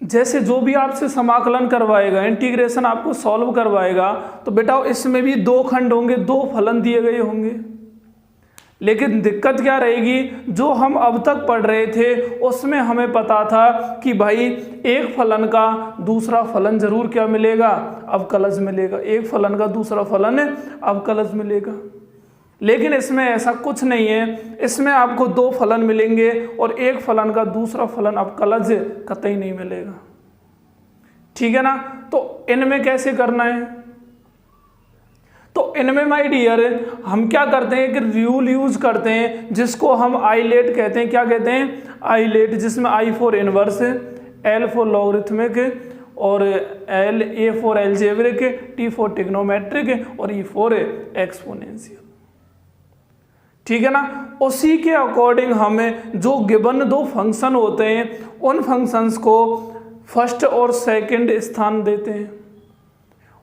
जैसे जो भी आपसे समाकलन करवाएगा, इंटीग्रेशन आपको सॉल्व करवाएगा, तो बेटा इसमें भी 2 खंड होंगे, 2 फलन दिए गए होंगे। लेकिन दिक्कत क्या रहेगी, जो हम अब तक पढ़ रहे थे उसमें हमें पता था कि भाई एक फलन का दूसरा फलन जरूर क्या मिलेगा? अवकलज मिलेगा। एक फलन का दूसरा फलन अवकलज मिलेगा। लेकिन इसमें ऐसा कुछ नहीं है, इसमें आपको 2 फलन मिलेंगे और एक फलन का दूसरा फलन अवकलज कतई नहीं मिलेगा, ठीक है ना। तो इनमें कैसे करना है? तो इनमें माय डियर हम क्या करते हैं कि रूल यूज करते हैं, जिसको हम आइलेट कहते हैं। क्या कहते हैं? आइलेट, जिसमें I for inverse, L for logarithmic, और A for algebraic, T for trigonometric, और E फॉर एक्सपोनेंशियल, ठीक है ना। उसी के अकॉर्डिंग हमें जो गिवन 2 फंक्शन होते हैं उन फंक्शंस को फर्स्ट और सेकंड स्थान देते हैं,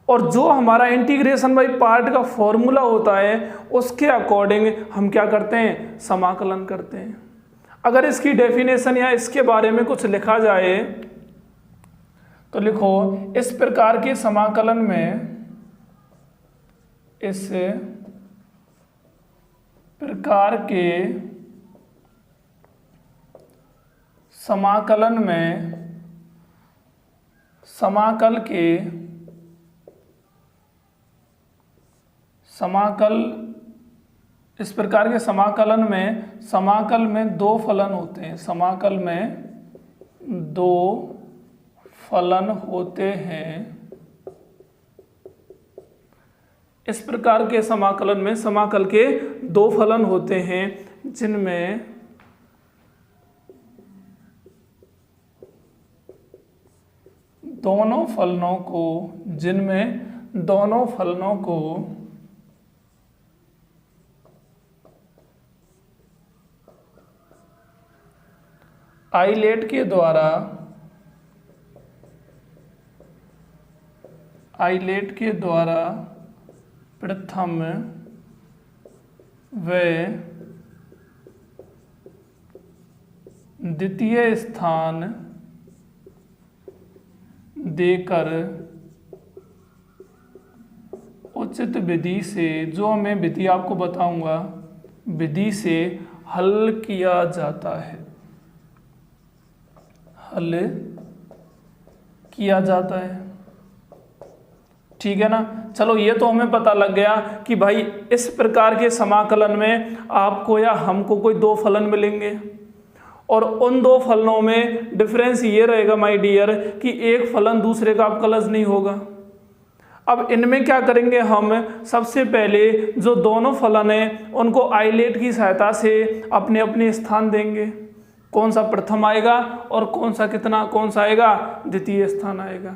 और जो हमारा इंटीग्रेशन बाय पार्ट का फॉर्मूला होता है उसके अकॉर्डिंग हम क्या करते हैं? समाकलन करते हैं। अगर इसकी डेफिनेशन या इसके बारे में कुछ लिखा जाए तो लिखो, इस प्रकार के समाकलन में, इस प्रकार के समाकलन में इस प्रकार के समाकल में दो फलन होते हैं, समाकल में दो फलन होते हैं। इस प्रकार के समाकलन में समाकल के दो फलन होते हैं जिनमें दोनों फलनों को आइलेट के द्वारा प्रथम व द्वितीय स्थान देकर उचित विधि से, जो मैं विधि आपको बताऊंगा, विधि से हल किया जाता है, ठीक है ना। चलो ये तो हमें पता लग गया कि भाई इस प्रकार के समाकलन में आपको या हमको कोई दो फलन मिलेंगे और उन दो फलनों में डिफरेंस ये रहेगा माय डियर कि एक फलन दूसरे का अवकलज नहीं होगा। अब इनमें क्या करेंगे हम, सबसे पहले जो दोनों फलन हैं उनको आइलेट की सहायता से अपने अपने स्थान देंगे, कौन सा प्रथम आएगा और कौन सा आएगा, द्वितीय स्थान आएगा।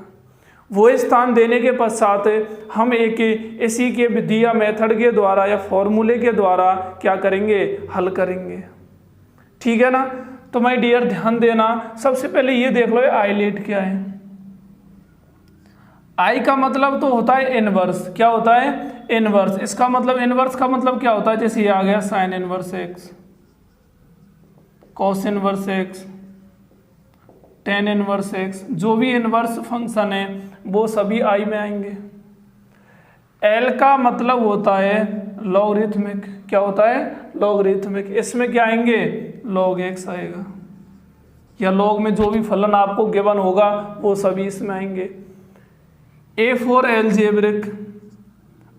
वो स्थान देने के पश्चात हम एक इसी के विधि या मेथड के द्वारा या फॉर्मूले के द्वारा क्या करेंगे, हल करेंगे, ठीक है ना। तो माय डियर ध्यान देना, सबसे पहले ये देख लो आइलेट क्या है। आई का मतलब तो होता है इनवर्स, क्या होता है, इनवर्स। इसका मतलब, इनवर्स का मतलब क्या होता है, जैसे ये आ गया sine inverse x, cos inverse x, ten inverse x, जो भी इनवर्स फंक्शन है वो सभी आई में आएंगे। एल का मतलब होता है लॉगरिथमिक, क्या होता है, लॉगरिथमिक। इसमें क्या आएंगे, लॉग एक्स आएगा, या लॉग में जो भी फलन आपको गिवन होगा वो सभी इसमें आएंगे। ए फॉर एलजेब्रिक,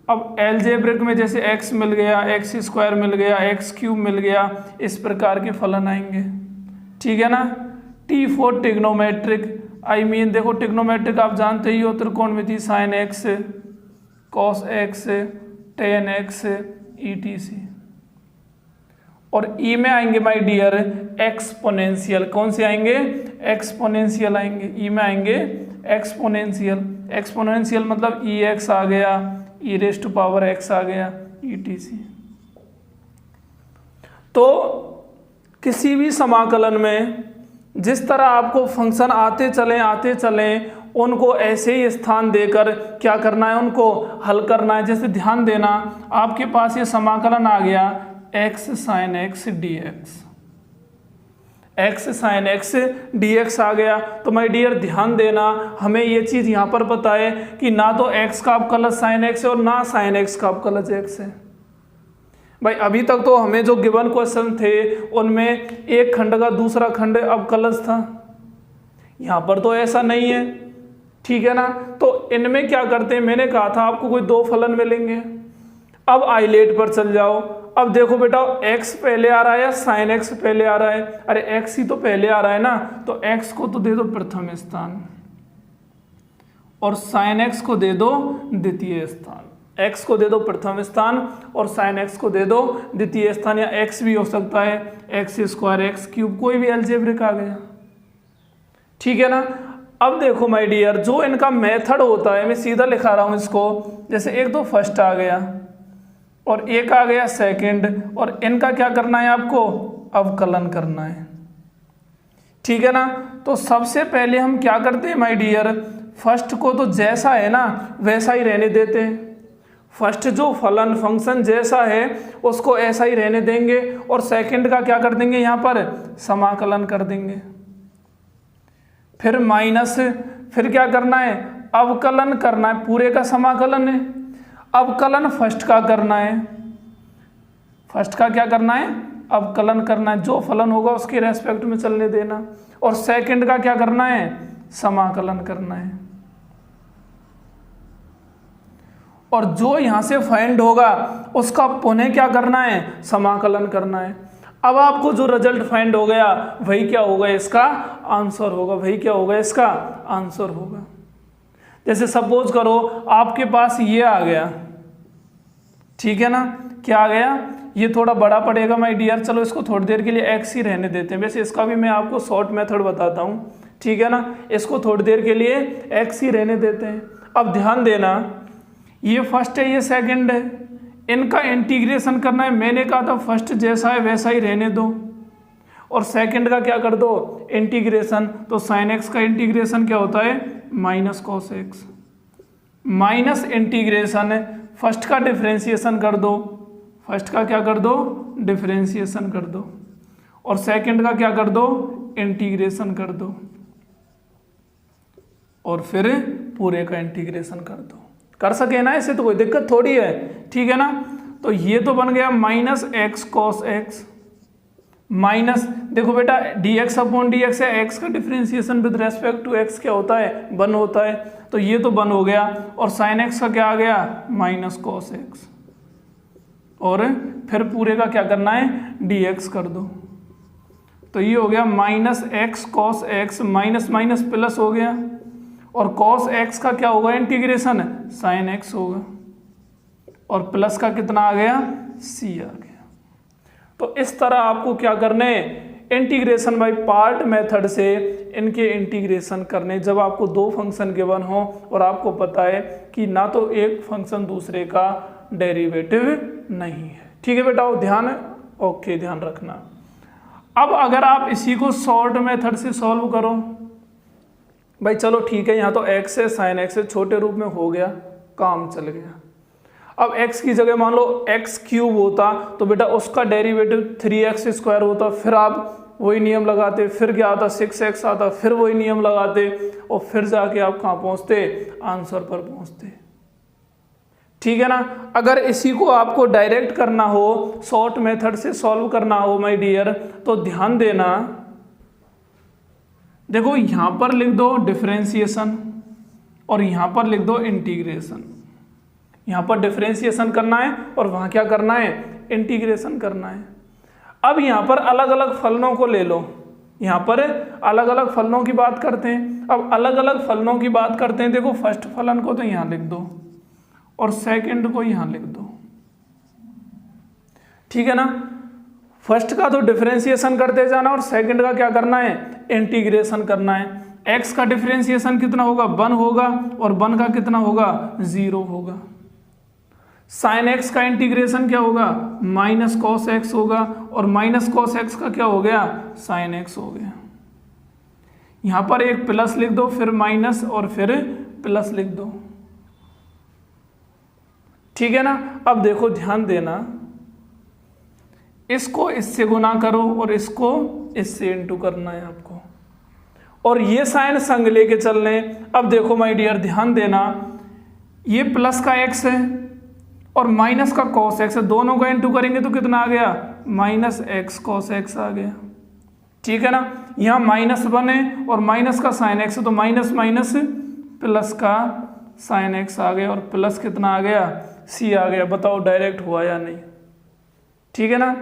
अब एलजेब्रिक में जैसे एक्स मिल गया, एक्स स्क्वायर मिल गया, एक्स क्यूब मिल गया, इस प्रकार के फलन आएंगे, ठीक है ना। टी फॉर टिग्नोमेट्रिक, देखो टिग्नोमेट्रिक आप जानते ही हो, त्रिकोणमिति, sine x, cos x, tan x, ETC। और ई में आएंगे माय डियर एक्सपोनेंशियल, कौन से आएंगे, एक्सपोनेंशियल आएंगे, ई में आएंगे एक्सपोनेंशियल। एक्सपोनेंशियल मतलब EX आ गया, e⁻x आ गया, ETC। तो किसी भी समाकलन में जिस तरह आपको फंक्शन आते चलें उनको ऐसे ही स्थान देकर क्या करना है, उनको हल करना है। जैसे ध्यान देना, आपके पास ये समाकलन आ गया x sin x dx, x sin x dx आ गया। तो माय डियर ध्यान देना, हमें ये चीज़ यहाँ पर पता है कि ना तो x का अवकलज sin x है और ना sin x का अवकलज x है। भाई अभी तक तो हमें जो गिवन क्वेश्चन थे उनमें एक खंड का दूसरा खंड अवकलज था, यहाँ पर तो ऐसा नहीं है, ठीक है ना। तो इनमें क्या करते हैं, मैंने कहा था आपको कोई दो फलन मिलेंगे। अब आइलेट पर चल जाओ, अब देखो बेटा x पहले आ रहा है या साइन x पहले आ रहा है, अरे x ही तो पहले आ रहा है ना, तो x को तो दे दो प्रथम स्थान और साइन x को दे दो द्वितीय स्थान, x को दे दो प्रथम स्थान और साइन x को दे दो द्वितीय स्थान, या x भी हो सकता है, एक्स स्क्वायर, एक्स क्यूब, कोई भी अलजेब्रिक आ गया, ठीक है ना। अब देखो माय डियर, जो इनका मेथड होता है, मैं सीधा लिखा रहा हूं इसको, जैसे एक तो फर्स्ट आ गया और एक आ गया सेकंड, और इनका क्या करना है, आपको अवकलन करना है, ठीक है ना। तो सबसे पहले हम क्या करते हैं माय डियर, फर्स्ट को तो जैसा है ना वैसा ही रहने देते हैं। फर्स्ट जो फलन फंक्शन जैसा है उसको ऐसा ही रहने देंगे और सेकंड का क्या कर देंगे, यहाँ पर समाकलन कर देंगे। फिर माइनस, फिर क्या करना है, अवकलन करना है, पूरे का समाकलन है। अवकलन फर्स्ट का करना है, फर्स्ट का क्या करना है, अवकलन करना है, जो फलन होगा उसके रेस्पेक्ट में चलने देना। और सेकंड का क्या करना है, समाकलन करना है। और जो यहां से फाइंड होगा उसका पुनः क्या करना है, समाकलन करना है। अब आपको जो रिजल्ट फाइंड हो गया वही क्या होगा, इसका आंसर होगा, वही क्या होगा, इसका आंसर होगा। जैसे सपोज करो आपके पास ये आ गया, ठीक है ना, क्या आ गया, ये थोड़ा बड़ा पड़ेगा माय डियर, चलो इसको थोड़ी देर के लिए एक्स ही रहने देते हैं। वैसे इसका भी मैं आपको शॉर्ट मेथड बताता हूँ, ठीक है ना, इसको थोड़ी देर के लिए एक्स ही रहने देते हैं। अब ध्यान देना, ये फर्स्ट है, ये सेकंड है, इनका इंटीग्रेशन करना है। मैंने कहा था फर्स्ट जैसा है वैसा ही रहने दो, और सेकंड का क्या कर दो, इंटीग्रेशन। तो साइन एक्स का इंटीग्रेशन क्या होता है, minus cos x, minus integration है, फर्स्ट का डिफरेंशिएशन कर दो, फर्स्ट का क्या कर दो, डिफरेंशिएशन कर दो, और सेकंड का क्या कर दो, इंटीग्रेशन कर दो, और फिर पूरे का इंटीग्रेशन कर दो। कर सके ना, इससे तो कोई दिक्कत थोड़ी है, ठीक है ना। तो ये तो बन गया minus x cos x, minus, देखो बेटा d x upon d x है, एक्स का differentiation with respect to x क्या होता है, 1 होता है, तो ये तो 1 हो गया। और साइन एक्स का क्या आ गया, माइनस कॉस एक्स, और फिर पूरे का क्या करना है, डी एक्स कर दो। तो ये हो गया minus x cos x, minus minus plus हो गया, और कॉस एक्स का क्या होगा, इंटीग्रेशन साइन एक्स होगा, और प्लस का कितना आ गया, सी आ गया। तो इस तरह आपको क्या करने, इंटीग्रेशन बाय पार्ट मेथड से इनके इंटीग्रेशन करने, जब आपको दो फंक्शन गिवन हो और आपको पता है कि ना तो एक फंक्शन दूसरे का डेरिवेटिव नहीं है, ठीक है बेटा, ध्यान, ओके ध्यान रखना। अब अगर आप इसी को शॉर्ट मेथड से सॉल्व करो, भाई चलो ठीक है, यहाँ तो x है, साइन एक्स है, छोटे रूप में हो गया, काम चल गया। अब x की जगह मान लो x क्यूब होता तो बेटा उसका डेरिवेटिव 3x² होता, फिर आप वही नियम लगाते, फिर क्या आता, 6x आता, फिर वही नियम लगाते, और फिर जाके आप कहाँ पहुँचते, आंसर पर पहुँचते, ठीक है ना। अगर इसी को आपको डायरेक्ट करना हो, शॉर्ट मेथड से सॉल्व करना हो माय डियर, तो ध्यान देना, देखो यहां पर लिख दो डिफरेंशिएशन और यहां पर लिख दो इंटीग्रेशन। यहां पर डिफरेंशिएशन करना है और वहां क्या करना है, इंटीग्रेशन करना है। अब यहां पर अलग अलग फलनों को ले लो, यहां पर अलग अलग फलनों की बात करते हैं। अब अलग अलग फलनों की बात करते हैं, देखो फर्स्ट फलन को तो यहां लिख दो और सेकंड को यहां लिख दो, ठीक है ना। फर्स्ट का तो डिफरेंशिएशन करते जाना और सेकंड का क्या करना है, इंटीग्रेशन करना है। एक्स का डिफरेंशिएशन कितना होगा, 1 होगा, और 1 का कितना होगा, 0 होगा। साइन एक्स का इंटीग्रेशन क्या होगा, माइनस कॉस एक्स होगा, और माइनस कॉस एक्स का क्या हो गया, साइन एक्स हो गया। यहां पर एक प्लस लिख दो, फिर माइनस और फिर प्लस लिख दो, ठीक है ना। अब देखो ध्यान देना, इसको इससे गुना करो और इसको इससे इंटू करना है आपको, और ये साइन संग लेके चलने। अब देखो माय डियर ध्यान देना, ये प्लस का एक्स है और माइनस का कॉस एक्स है, दोनों का इंटू करेंगे तो कितना आ गया, माइनस एक्स कॉस एक्स आ गया, ठीक है ना। यहाँ -1 है और माइनस का साइन एक्स है, तो माइनस माइनस प्लस का साइन एक्स आ गया, और प्लस कितना आ गया, सी आ गया। बताओ डायरेक्ट हुआ या नहीं, ठीक है ना।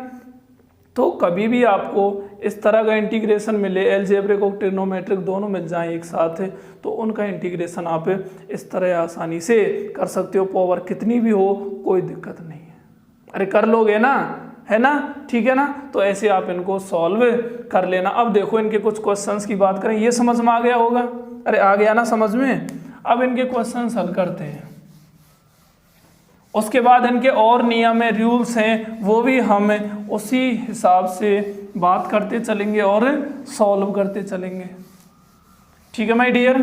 तो कभी भी आपको इस तरह का इंटीग्रेशन मिले, अलजेब्रिक और ट्रिग्नोमेट्रिक दोनों मिल जाएं एक साथ, तो उनका इंटीग्रेशन आप इस तरह आसानी से कर सकते हो, पावर कितनी भी हो कोई दिक्कत नहीं है। अरे कर लोगे ना, है ना, ठीक है ना। तो ऐसे आप इनको सॉल्व कर लेना। अब देखो इनके कुछ क्वेश्चंस की बात करें, ये समझ में आ गया होगा, अरे आ गया ना समझ में। अब इनके क्वेश्चंस हल करते हैं, उसके बाद इनके और नियम है, रूल्स हैं, वो भी हम उसी हिसाब से बात करते चलेंगे और सॉल्व करते चलेंगे, ठीक है माय डियर।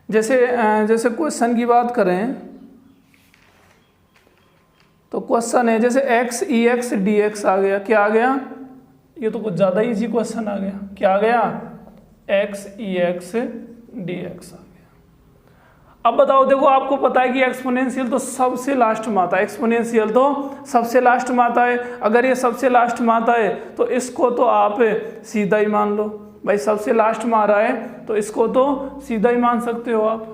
जैसे क्वेश्चन की बात करें तो क्वेश्चन है जैसे x e x d x आ गया, क्या आ गया, ये तो कुछ ज़्यादा इजी क्वेश्चन आ गया, क्या आ गया, x e x d x आ गया। अब बताओ, देखो आपको पता है कि एक्सपोनेंशियल तो सबसे लास्ट में आता है, एक्सपोनेंशियल तो सबसे लास्ट में आता है। अगर ये सबसे लास्ट में आता है तो इसको तो आप सीधा ही मान लो, भाई सबसे लास्ट में आ रहा है तो इसको तो सीधा ही मान सकते हो आप।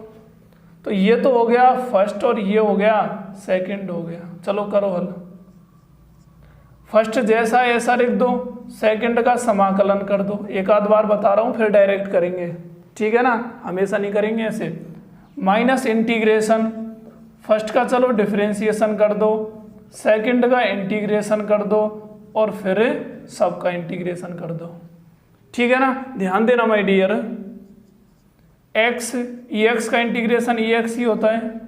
तो ये तो हो गया फर्स्ट और ये हो गया सेकंड हो गया। चलो करो हल। फर्स्ट जैसा है ऐसा लिख दो, सेकंड का समाकलन कर दो। एक आध बार बता रहा हूँ फिर डायरेक्ट करेंगे, ठीक है ना, हमेशा नहीं करेंगे ऐसे। माइनस इंटीग्रेशन, फर्स्ट का चलो डिफरेंशिएशन कर दो, सेकंड का इंटीग्रेशन कर दो और फिर सबका इंटीग्रेशन कर दो, ठीक है ना। ध्यान देना my dear, x e x का इंटीग्रेशन ई एक्स ही होता है,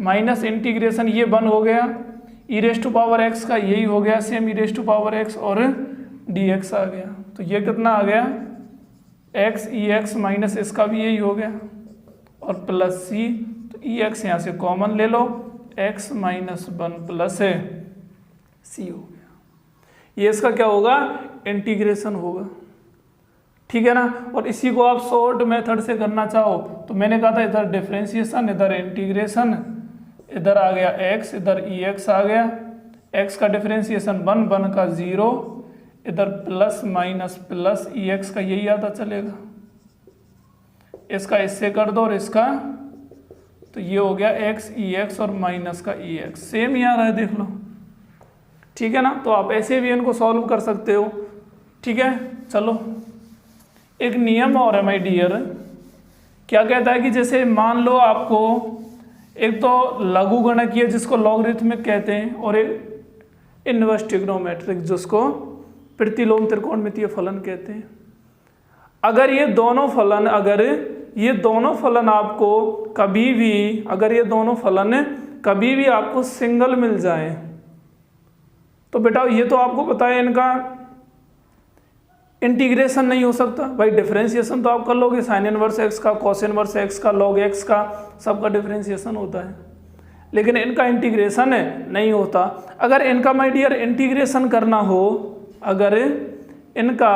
माइनस इंटीग्रेशन ये 1 हो गया, e raise to power x का यही हो गया same, e raise to power x और डी एक्स आ गया। तो ये कितना आ गया, एक्स ई एक्स माइनस इसका भी यही हो गया और प्लस सी, तो ई एक्स यहाँ से कॉमन ले लो, एक्स माइनस 1 प्लस सी हो गया। ये इसका क्या होगा, इंटीग्रेशन होगा, ठीक है ना। और इसी को आप शॉर्ट मेथड से करना चाहो तो मैंने कहा था इधर डिफरेंशिएशन इधर इंटीग्रेशन, इधर आ गया एक्स इधर ई एक्स आ गया, एक्स का डिफरेंशिएशन 1 1 का 0, इधर प्लस माइनस प्लस ई एक्स का यही आता चलेगा, इसका इससे कर दो और इसका, तो ये हो गया एक्स ई एक्स और माइनस का ई एक्स सेम ही आ रहा है, देख लो, ठीक है ना। तो आप ऐसे भी इनको सॉल्व कर सकते हो, ठीक है। चलो एक नियम और है माय डियर, क्या कहता है कि जैसे मान लो आपको एक तो लघुगणकीय जिसको लॉगरिथमिक कहते हैं और एक इनवर्स ट्रिग्नोमेट्रिक जिसको प्रतिलोम त्रिकोणमितीय फलन कहते हैं। अगर ये दोनों फलन आपको कभी भी, अगर ये दोनों फलन कभी भी आपको सिंगल मिल जाए तो बेटा ये तो आपको पता है इनका इंटीग्रेशन नहीं हो सकता। भाई डिफरेंशिएशन तो आप कर लोगे, साइन इनवर्स एक्स का, कॉस इनवर्स एक्स का, लॉग एक्स का, सबका डिफरेंशिएशन होता है, लेकिन इनका इंटीग्रेशन नहीं होता। अगर इनका माय डियर इंटीग्रेशन करना हो, अगर इनका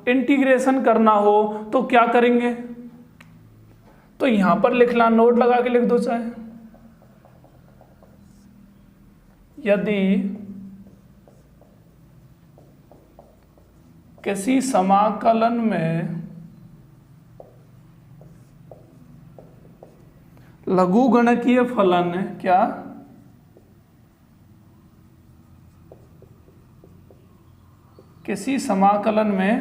इंटीग्रेशन करना हो तो क्या करेंगे, तो यहां पर लिखना, नोट लगा के लिख दो चाहे, यदि किसी समाकलन में लघुगणकीय फलन, क्या, किसी समाकलन में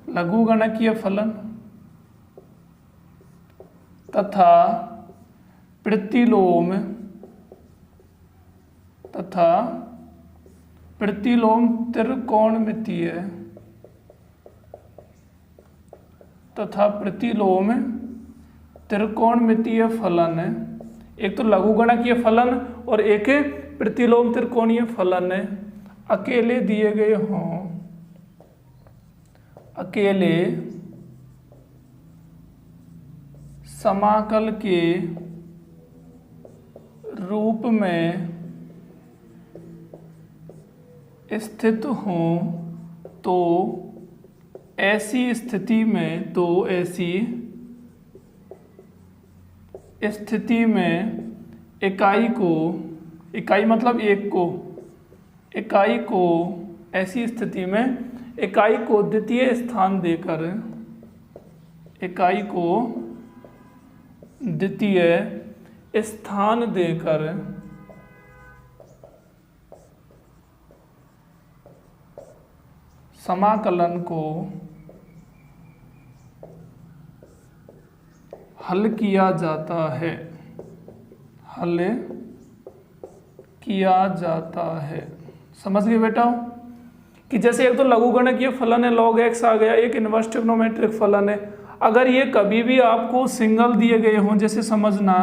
लघुगणकीय फलन तथा प्रतिलोम त्रिकोणमितीय फलन, एक तो लघुगणकीय फलन और एक प्रतिलोम त्रिकोणीय फलन अकेले दिए गए हों, अकेले समाकल के रूप में स्थित हों तो ऐसी स्थिति में इकाई को, इकाई मतलब एक को, इकाई को, ऐसी स्थिति में इकाई को द्वितीय स्थान देकर, इकाई को द्वितीय स्थान देकर समाकलन को हल किया जाता है, हल किया जाता है। समझ गए बेटा कि जैसे एक तो लघुगणकीय फलन है लॉग एक्स आ गया, एक इनवर्स ट्रिग्नोमेट्रिक फलन है। अगर ये कभी भी आपको सिंगल दिए गए हों, जैसे समझना,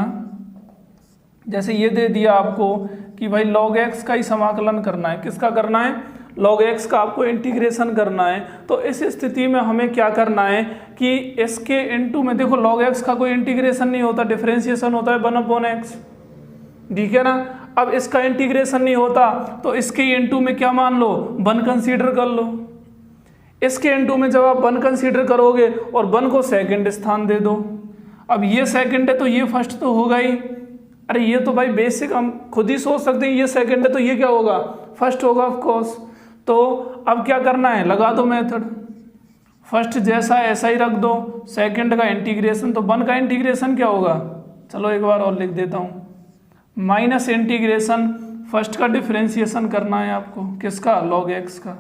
जैसे ये दे दिया आपको कि भाई log x का ही समाकलन करना है, किसका करना है, log x का आपको इंटीग्रेशन करना है। तो इस स्थिति में हमें क्या करना है कि इसके इनटू में देखो log x का कोई इंटीग्रेशन नहीं होता, डिफरेंशिएशन होता है 1/x, ठीक है ना। अब इसका इंटीग्रेशन नहीं होता तो इसके इनटू में क्या मान लो, 1 कंसीडर कर लो। इसके इनटू में जब आप 1 कंसीडर करोगे और 1 को सेकंड स्थान दे दो, अब ये सेकंड है तो ये फर्स्ट तो होगा ही। अरे ये तो भाई बेसिक हम खुद ही सोच सकते हैं, ये सेकंड है तो ये क्या होगा, फर्स्ट होगा ऑफ कोर्स। तो अब क्या करना है, लगा दो मेथड, फर्स्ट जैसा ऐसा ही रख दो, सेकंड का इंटीग्रेशन, तो 1 का इंटीग्रेशन क्या होगा, चलो एक बार और लिख देता हूँ, माइनस इंटीग्रेशन फर्स्ट का डिफरेंशिएशन करना है आपको, किसका, log x का,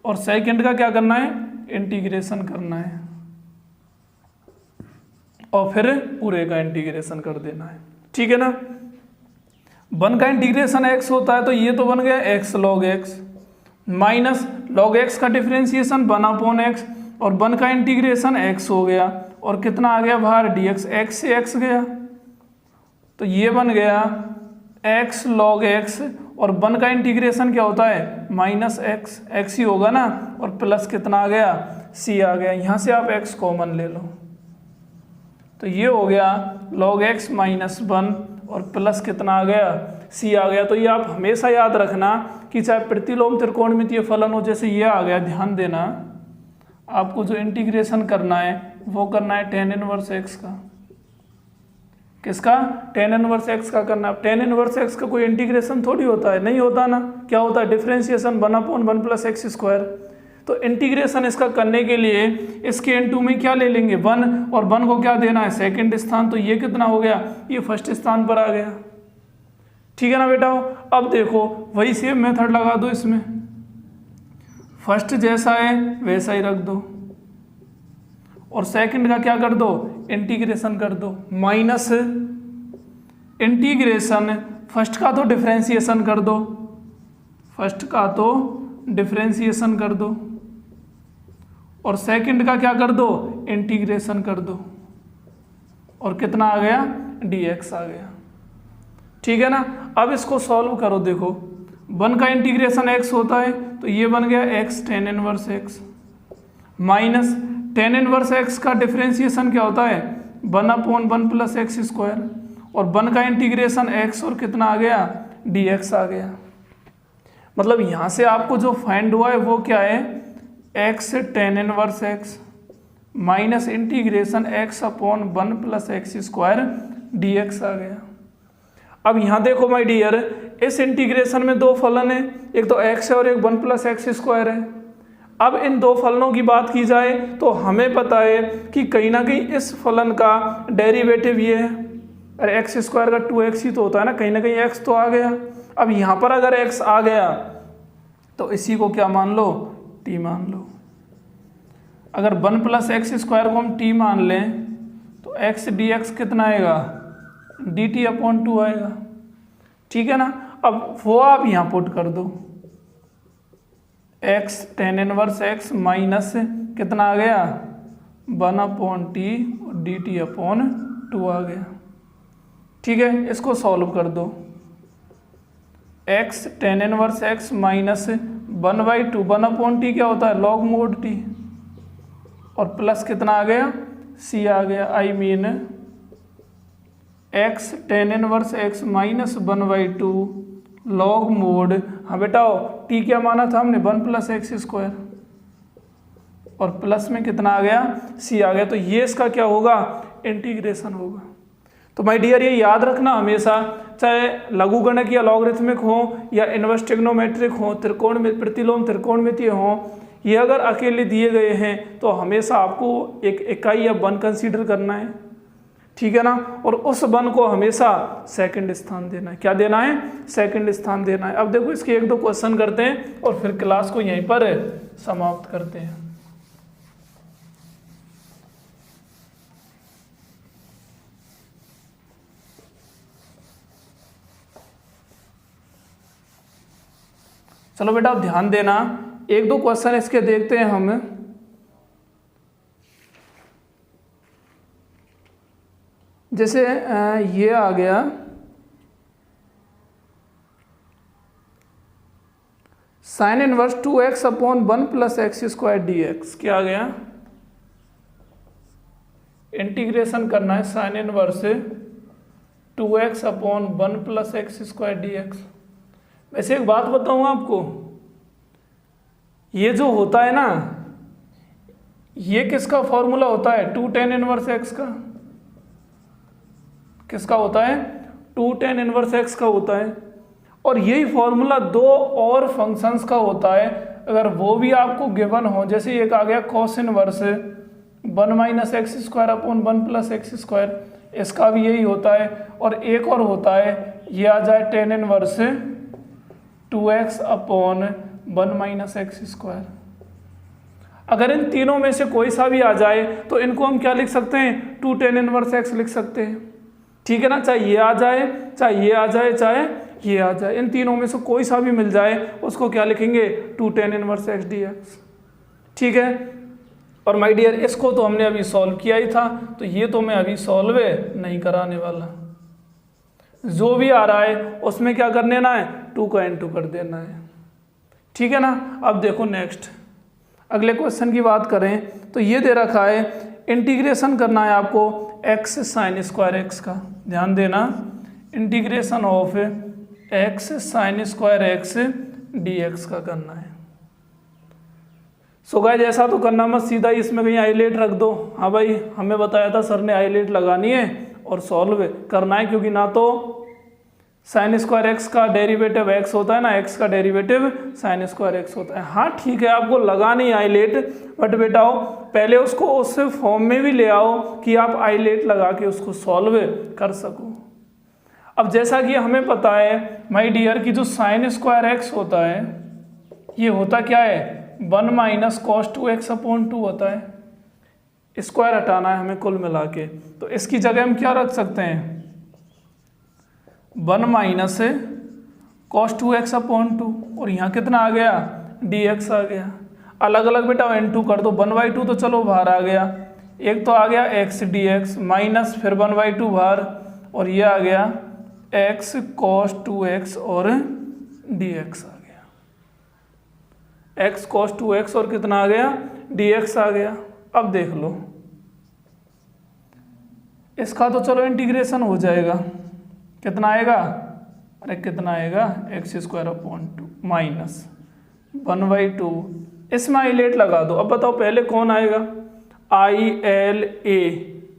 और सेकंड का क्या करना है, इंटीग्रेशन करना है, और फिर पूरे का इंटीग्रेशन कर देना है, ठीक है ना। 1 का इंटीग्रेशन x होता है तो ये तो बन गया x log x, minus log x का डिफरेंशिएशन 1/x, और 1 का इंटीग्रेशन x हो गया, और कितना आ गया बाहर dx, x से x गया, तो ये बन गया x log x, और 1 का इंटीग्रेशन क्या होता है, माइनस x ही होगा ना, और प्लस कितना आ गया, c आ गया। यहाँ से आप x कॉमन ले लो, तो ये हो गया log x माइनस 1 और प्लस कितना आ गया, c आ गया। तो ये आप हमेशा याद रखना कि चाहे प्रतिलोम त्रिकोणमितीय फलन हो, जैसे ये आ गया, ध्यान देना आपको जो इंटीग्रेशन करना है वो करना है tan इनवर्स x का, किसका, tan इनवर्स x का करना है। tan इनवर्स x का कोई इंटीग्रेशन थोड़ी होता है, नहीं होता ना, क्या होता है, डिफरेंशिएशन 1/1 + x²। तो इंटीग्रेशन इसका करने के लिए इसके इनटू में क्या ले लेंगे, 1, और 1 को क्या देना है, सेकंड स्थान, तो ये कितना हो गया, ये फर्स्ट स्थान पर आ गया, ठीक है ना बेटा। अब देखो वही सेम मेथड लगा दो इसमें, फर्स्ट जैसा है वैसा ही रख दो, और सेकंड का क्या कर दो, इंटीग्रेशन कर दो, माइनस इंटीग्रेशन फर्स्ट का तो डिफरेंशिएशन कर दो, फर्स्ट का तो डिफरेंशिएशन कर दो, और सेकंड का क्या कर दो, इंटीग्रेशन कर दो, और कितना आ गया, dx आ गया, ठीक है ना। अब इसको सॉल्व करो, देखो 1 का इंटीग्रेशन x होता है तो ये बन गया x tan inverse x, minus tan inverse x का डिफरेंशिएशन क्या होता है, 1/1 + x², और 1 का इंटीग्रेशन x, और कितना आ गया, dx आ गया। मतलब यहाँ से आपको जो फाइंड हुआ है वो क्या है, x tan inverse x minus integration x/1 + x² dx आ गया। अब यहाँ देखो माय डियर, इस इंटीग्रेशन में दो फलन है, एक तो x है और एक 1 + x² है। अब इन दो फलनों की बात की जाए तो हमें पता है कि कहीं ना कहीं इस फलन का डेरिवेटिव ये है, अरे x² का 2x ही तो होता है ना कहीं x तो आ गया। अब यहाँ पर अगर x आ गया तो इसी को क्या मान लो, t मान लो। अगर 1 + x² को हम t मान लें तो x dx कितना आएगा, dt/2 आएगा, ठीक है ना। अब वो आप यहाँ पुट कर दो, x tan inverse x minus कितना आ गया, 1/t dt/2 आ गया, ठीक है। इसको सॉल्व कर दो, x tan inverse x minus 1/2, 1/t क्या होता है, log mod t, और प्लस कितना आ गया, c आ गया, I mean x tan inverse x minus 1/2 log mod, हाँ बेटाओ t क्या माना था हमने, 1 + x², और प्लस में कितना आ गया, c आ गया। तो ये इसका क्या होगा, इंटीग्रेशन होगा। तो माय डियर ये याद रखना हमेशा, चाहे लघुगणक या लॉगरिथमिक हो या इनवर्स ट्रिग्नोमेट्रिक हो, त्रिकोण में प्रतिलोम त्रिकोणमितीय हो, ये अगर अकेले दिए गए हैं तो हमेशा आपको एक इकाई या 1 कंसीडर करना है, ठीक है ना। और उस 1 को हमेशा सेकंड स्थान देना है, क्या देना है, सेकंड स्थान देना है। अब देखो इसके 1-2 क्वेश्चन करते हैं और फिर क्लास को यहीं पर समाप्त करते हैं। चलो बेटा ध्यान देना, 1-2 क्वेश्चन इसके देखते हैं हम। जैसे ये आ गया, sine inverse 2x upon 1 plus x square d x. क्या आ गया? इंटीग्रेशन करना है sine inverse 2x upon 1 plus x square d x. वैसे एक बात बताऊँ आपको, ये जो होता है ना, ये किसका फॉर्मूला होता है? 2 tan इनवर्स x का। किसका होता है? 2 tan इनवर्स x का होता है। और यही फॉर्मूला दो और फंक्शंस का होता है, अगर वो भी आपको गिवन हो। जैसे एक आ गया cos inverse 1 minus x square upon 1 plus x square, इसका भी यही होता है। और एक और होता है, ये आ जाए tan inverse 2x upon 1 minus x square. अगर इन तीनों में से कोई सा भी आ जाए तो इनको हम क्या लिख सकते हैं? 2 tan इनवर्स x लिख सकते हैं। ठीक है ना? चाहे ये आ जाए, चाहे ये आ जाए, चाहे ये आ जाए, इन तीनों में से कोई सा भी मिल जाए उसको क्या लिखेंगे? 2 tan इनवर्स x dx। ठीक है। और माय डियर, इसको तो हमने अभी सॉल्व किया ही था, तो ये तो मैं अभी सॉल्व नहीं कराने वाला। जो भी आ रहा है उसमें क्या कर देना है? 2 का इंटू कर देना है। ठीक है ना? अब देखो नेक्स्ट अगले क्वेश्चन की बात करें तो ये दे रखा है, इंटीग्रेशन करना है आपको x साइन स्क्वायर एक्स का। ध्यान देना, integration of x sign square x dx का करना है। सो गाइस, ऐसा तो करना मत, सीधा इसमें कहीं आइलेट रख दो। हाँ भाई, हमें बताया था सर ने आइलेट लगानी है और सॉल्व करना है, क्योंकि ना तो साइन स्क्वायर एक्स का डेरिवेटिव x होता है ना x का डेरिवेटिव साइन स्क्वायर एक्स होता है। हाँ ठीक है, आपको लगानी है आइलेट, बट बेटाओ पहले उसको उस फॉर्म में भी ले आओ कि आप आइलेट लगा के उसको सॉल्व कर सको। अब जैसा कि हमें पता है माय डियर की जो साइन स्क्वायर एक्स होता है, ये होता क्या है? 1 माइनस कॉस 2x अपॉन 2 होता है। स्क्वायर हटाना है हमें कुल मिला के, तो इसकी जगह हम क्या रख सकते हैं? 1 माइनस कॉस 2x अपॉन 2, और यहाँ कितना आ गया? dx आ गया। अलग अलग बेटा n2 कर दो, 1/2 तो चलो बाहर आ गया, एक तो आ गया x dx माइनस फिर 1/2 बाहर, और ये आ गया x cos 2x और dx आ गया। x cos 2x और कितना आ गया? dx आ गया। अब देख लो, इसका तो चलो इंटीग्रेशन हो जाएगा, कितना आएगा? अरे कितना आएगा? एक्स स्क्वायर अपॉन 2 माइनस 1/2, इसमें आइलेट लगा दो। अब बताओ पहले कौन आएगा?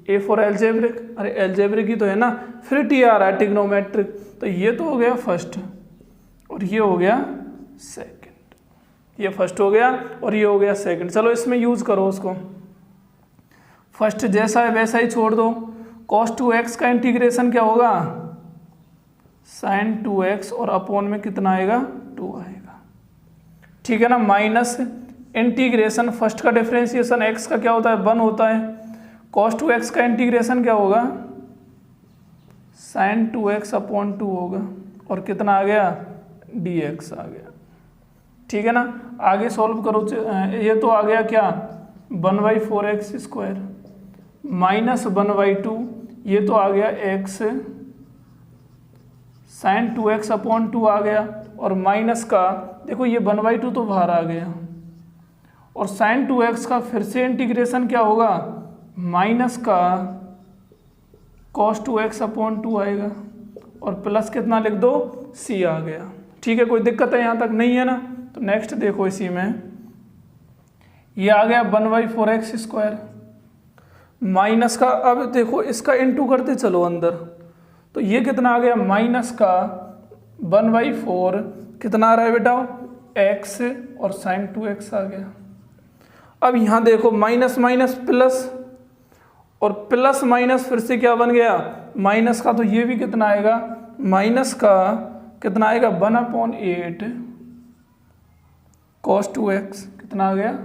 A for algebraic. अरे एल्जेब्रिक ही तो है ना, फिर टी आ रहा है ट्रिग्नोमेट्रिक, तो ये तो हो गया फर्स्ट और ये हो गया सेकंड। ये फर्स्ट हो गया और ये हो गया सेकंड। चलो इसमें यूज करो उसको, फर्स्ट जैसा है वैसा ही छोड़ दो। cos 2x का इंटीग्रेशन क्या होगा? sin 2x और अपॉन में कितना आएगा? 2 आएगा। ठीक है ना? माइनस इंटीग्रेशन फर्स्ट का डिफरेंशिएशन x का क्या होता है? 1 होता है। cos 2x का इंटीग्रेशन क्या होगा? sin 2x अपॉन 2 होगा, और कितना आ गया? dx आ गया। ठीक है ना? आगे सॉल्व करो, ये तो आ गया क्या? 1/4x स्क्वायर माइनस 1/2, ये तो आ गया x sin 2x अपॉन 2 आ गया, और माइनस का देखो ये 1/2 तो बाहर आ गया, और sin 2x का फिर से इंटीग्रेशन क्या होगा? माइनस का cos 2x अपॉन 2 आएगा, और प्लस कितना लिख दो? c आ गया। ठीक है, कोई दिक्कत है यहाँ तक? नहीं है ना? तो नेक्स्ट देखो, इसी में ये आ गया 1/4x स्क्वायर माइनस का, अब देखो इसका इंटू करते चलो अंदर, तो ये कितना आ गया? माइनस का 1/4 कितना आ रहा है बेटा? x और sin 2x आ गया। अब यहाँ देखो माइनस माइनस प्लस, और प्लस माइनस फिर से क्या बन गया? माइनस का, तो ये भी कितना आएगा? माइनस का कितना आएगा? 1/8 cos 2x कितना आ गया?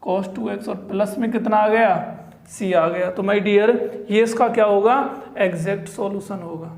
cos 2x, और प्लस में कितना आ गया? c आ गया। तो माय डियर ये इसका क्या होगा? एग्जैक्ट सॉल्यूशन होगा।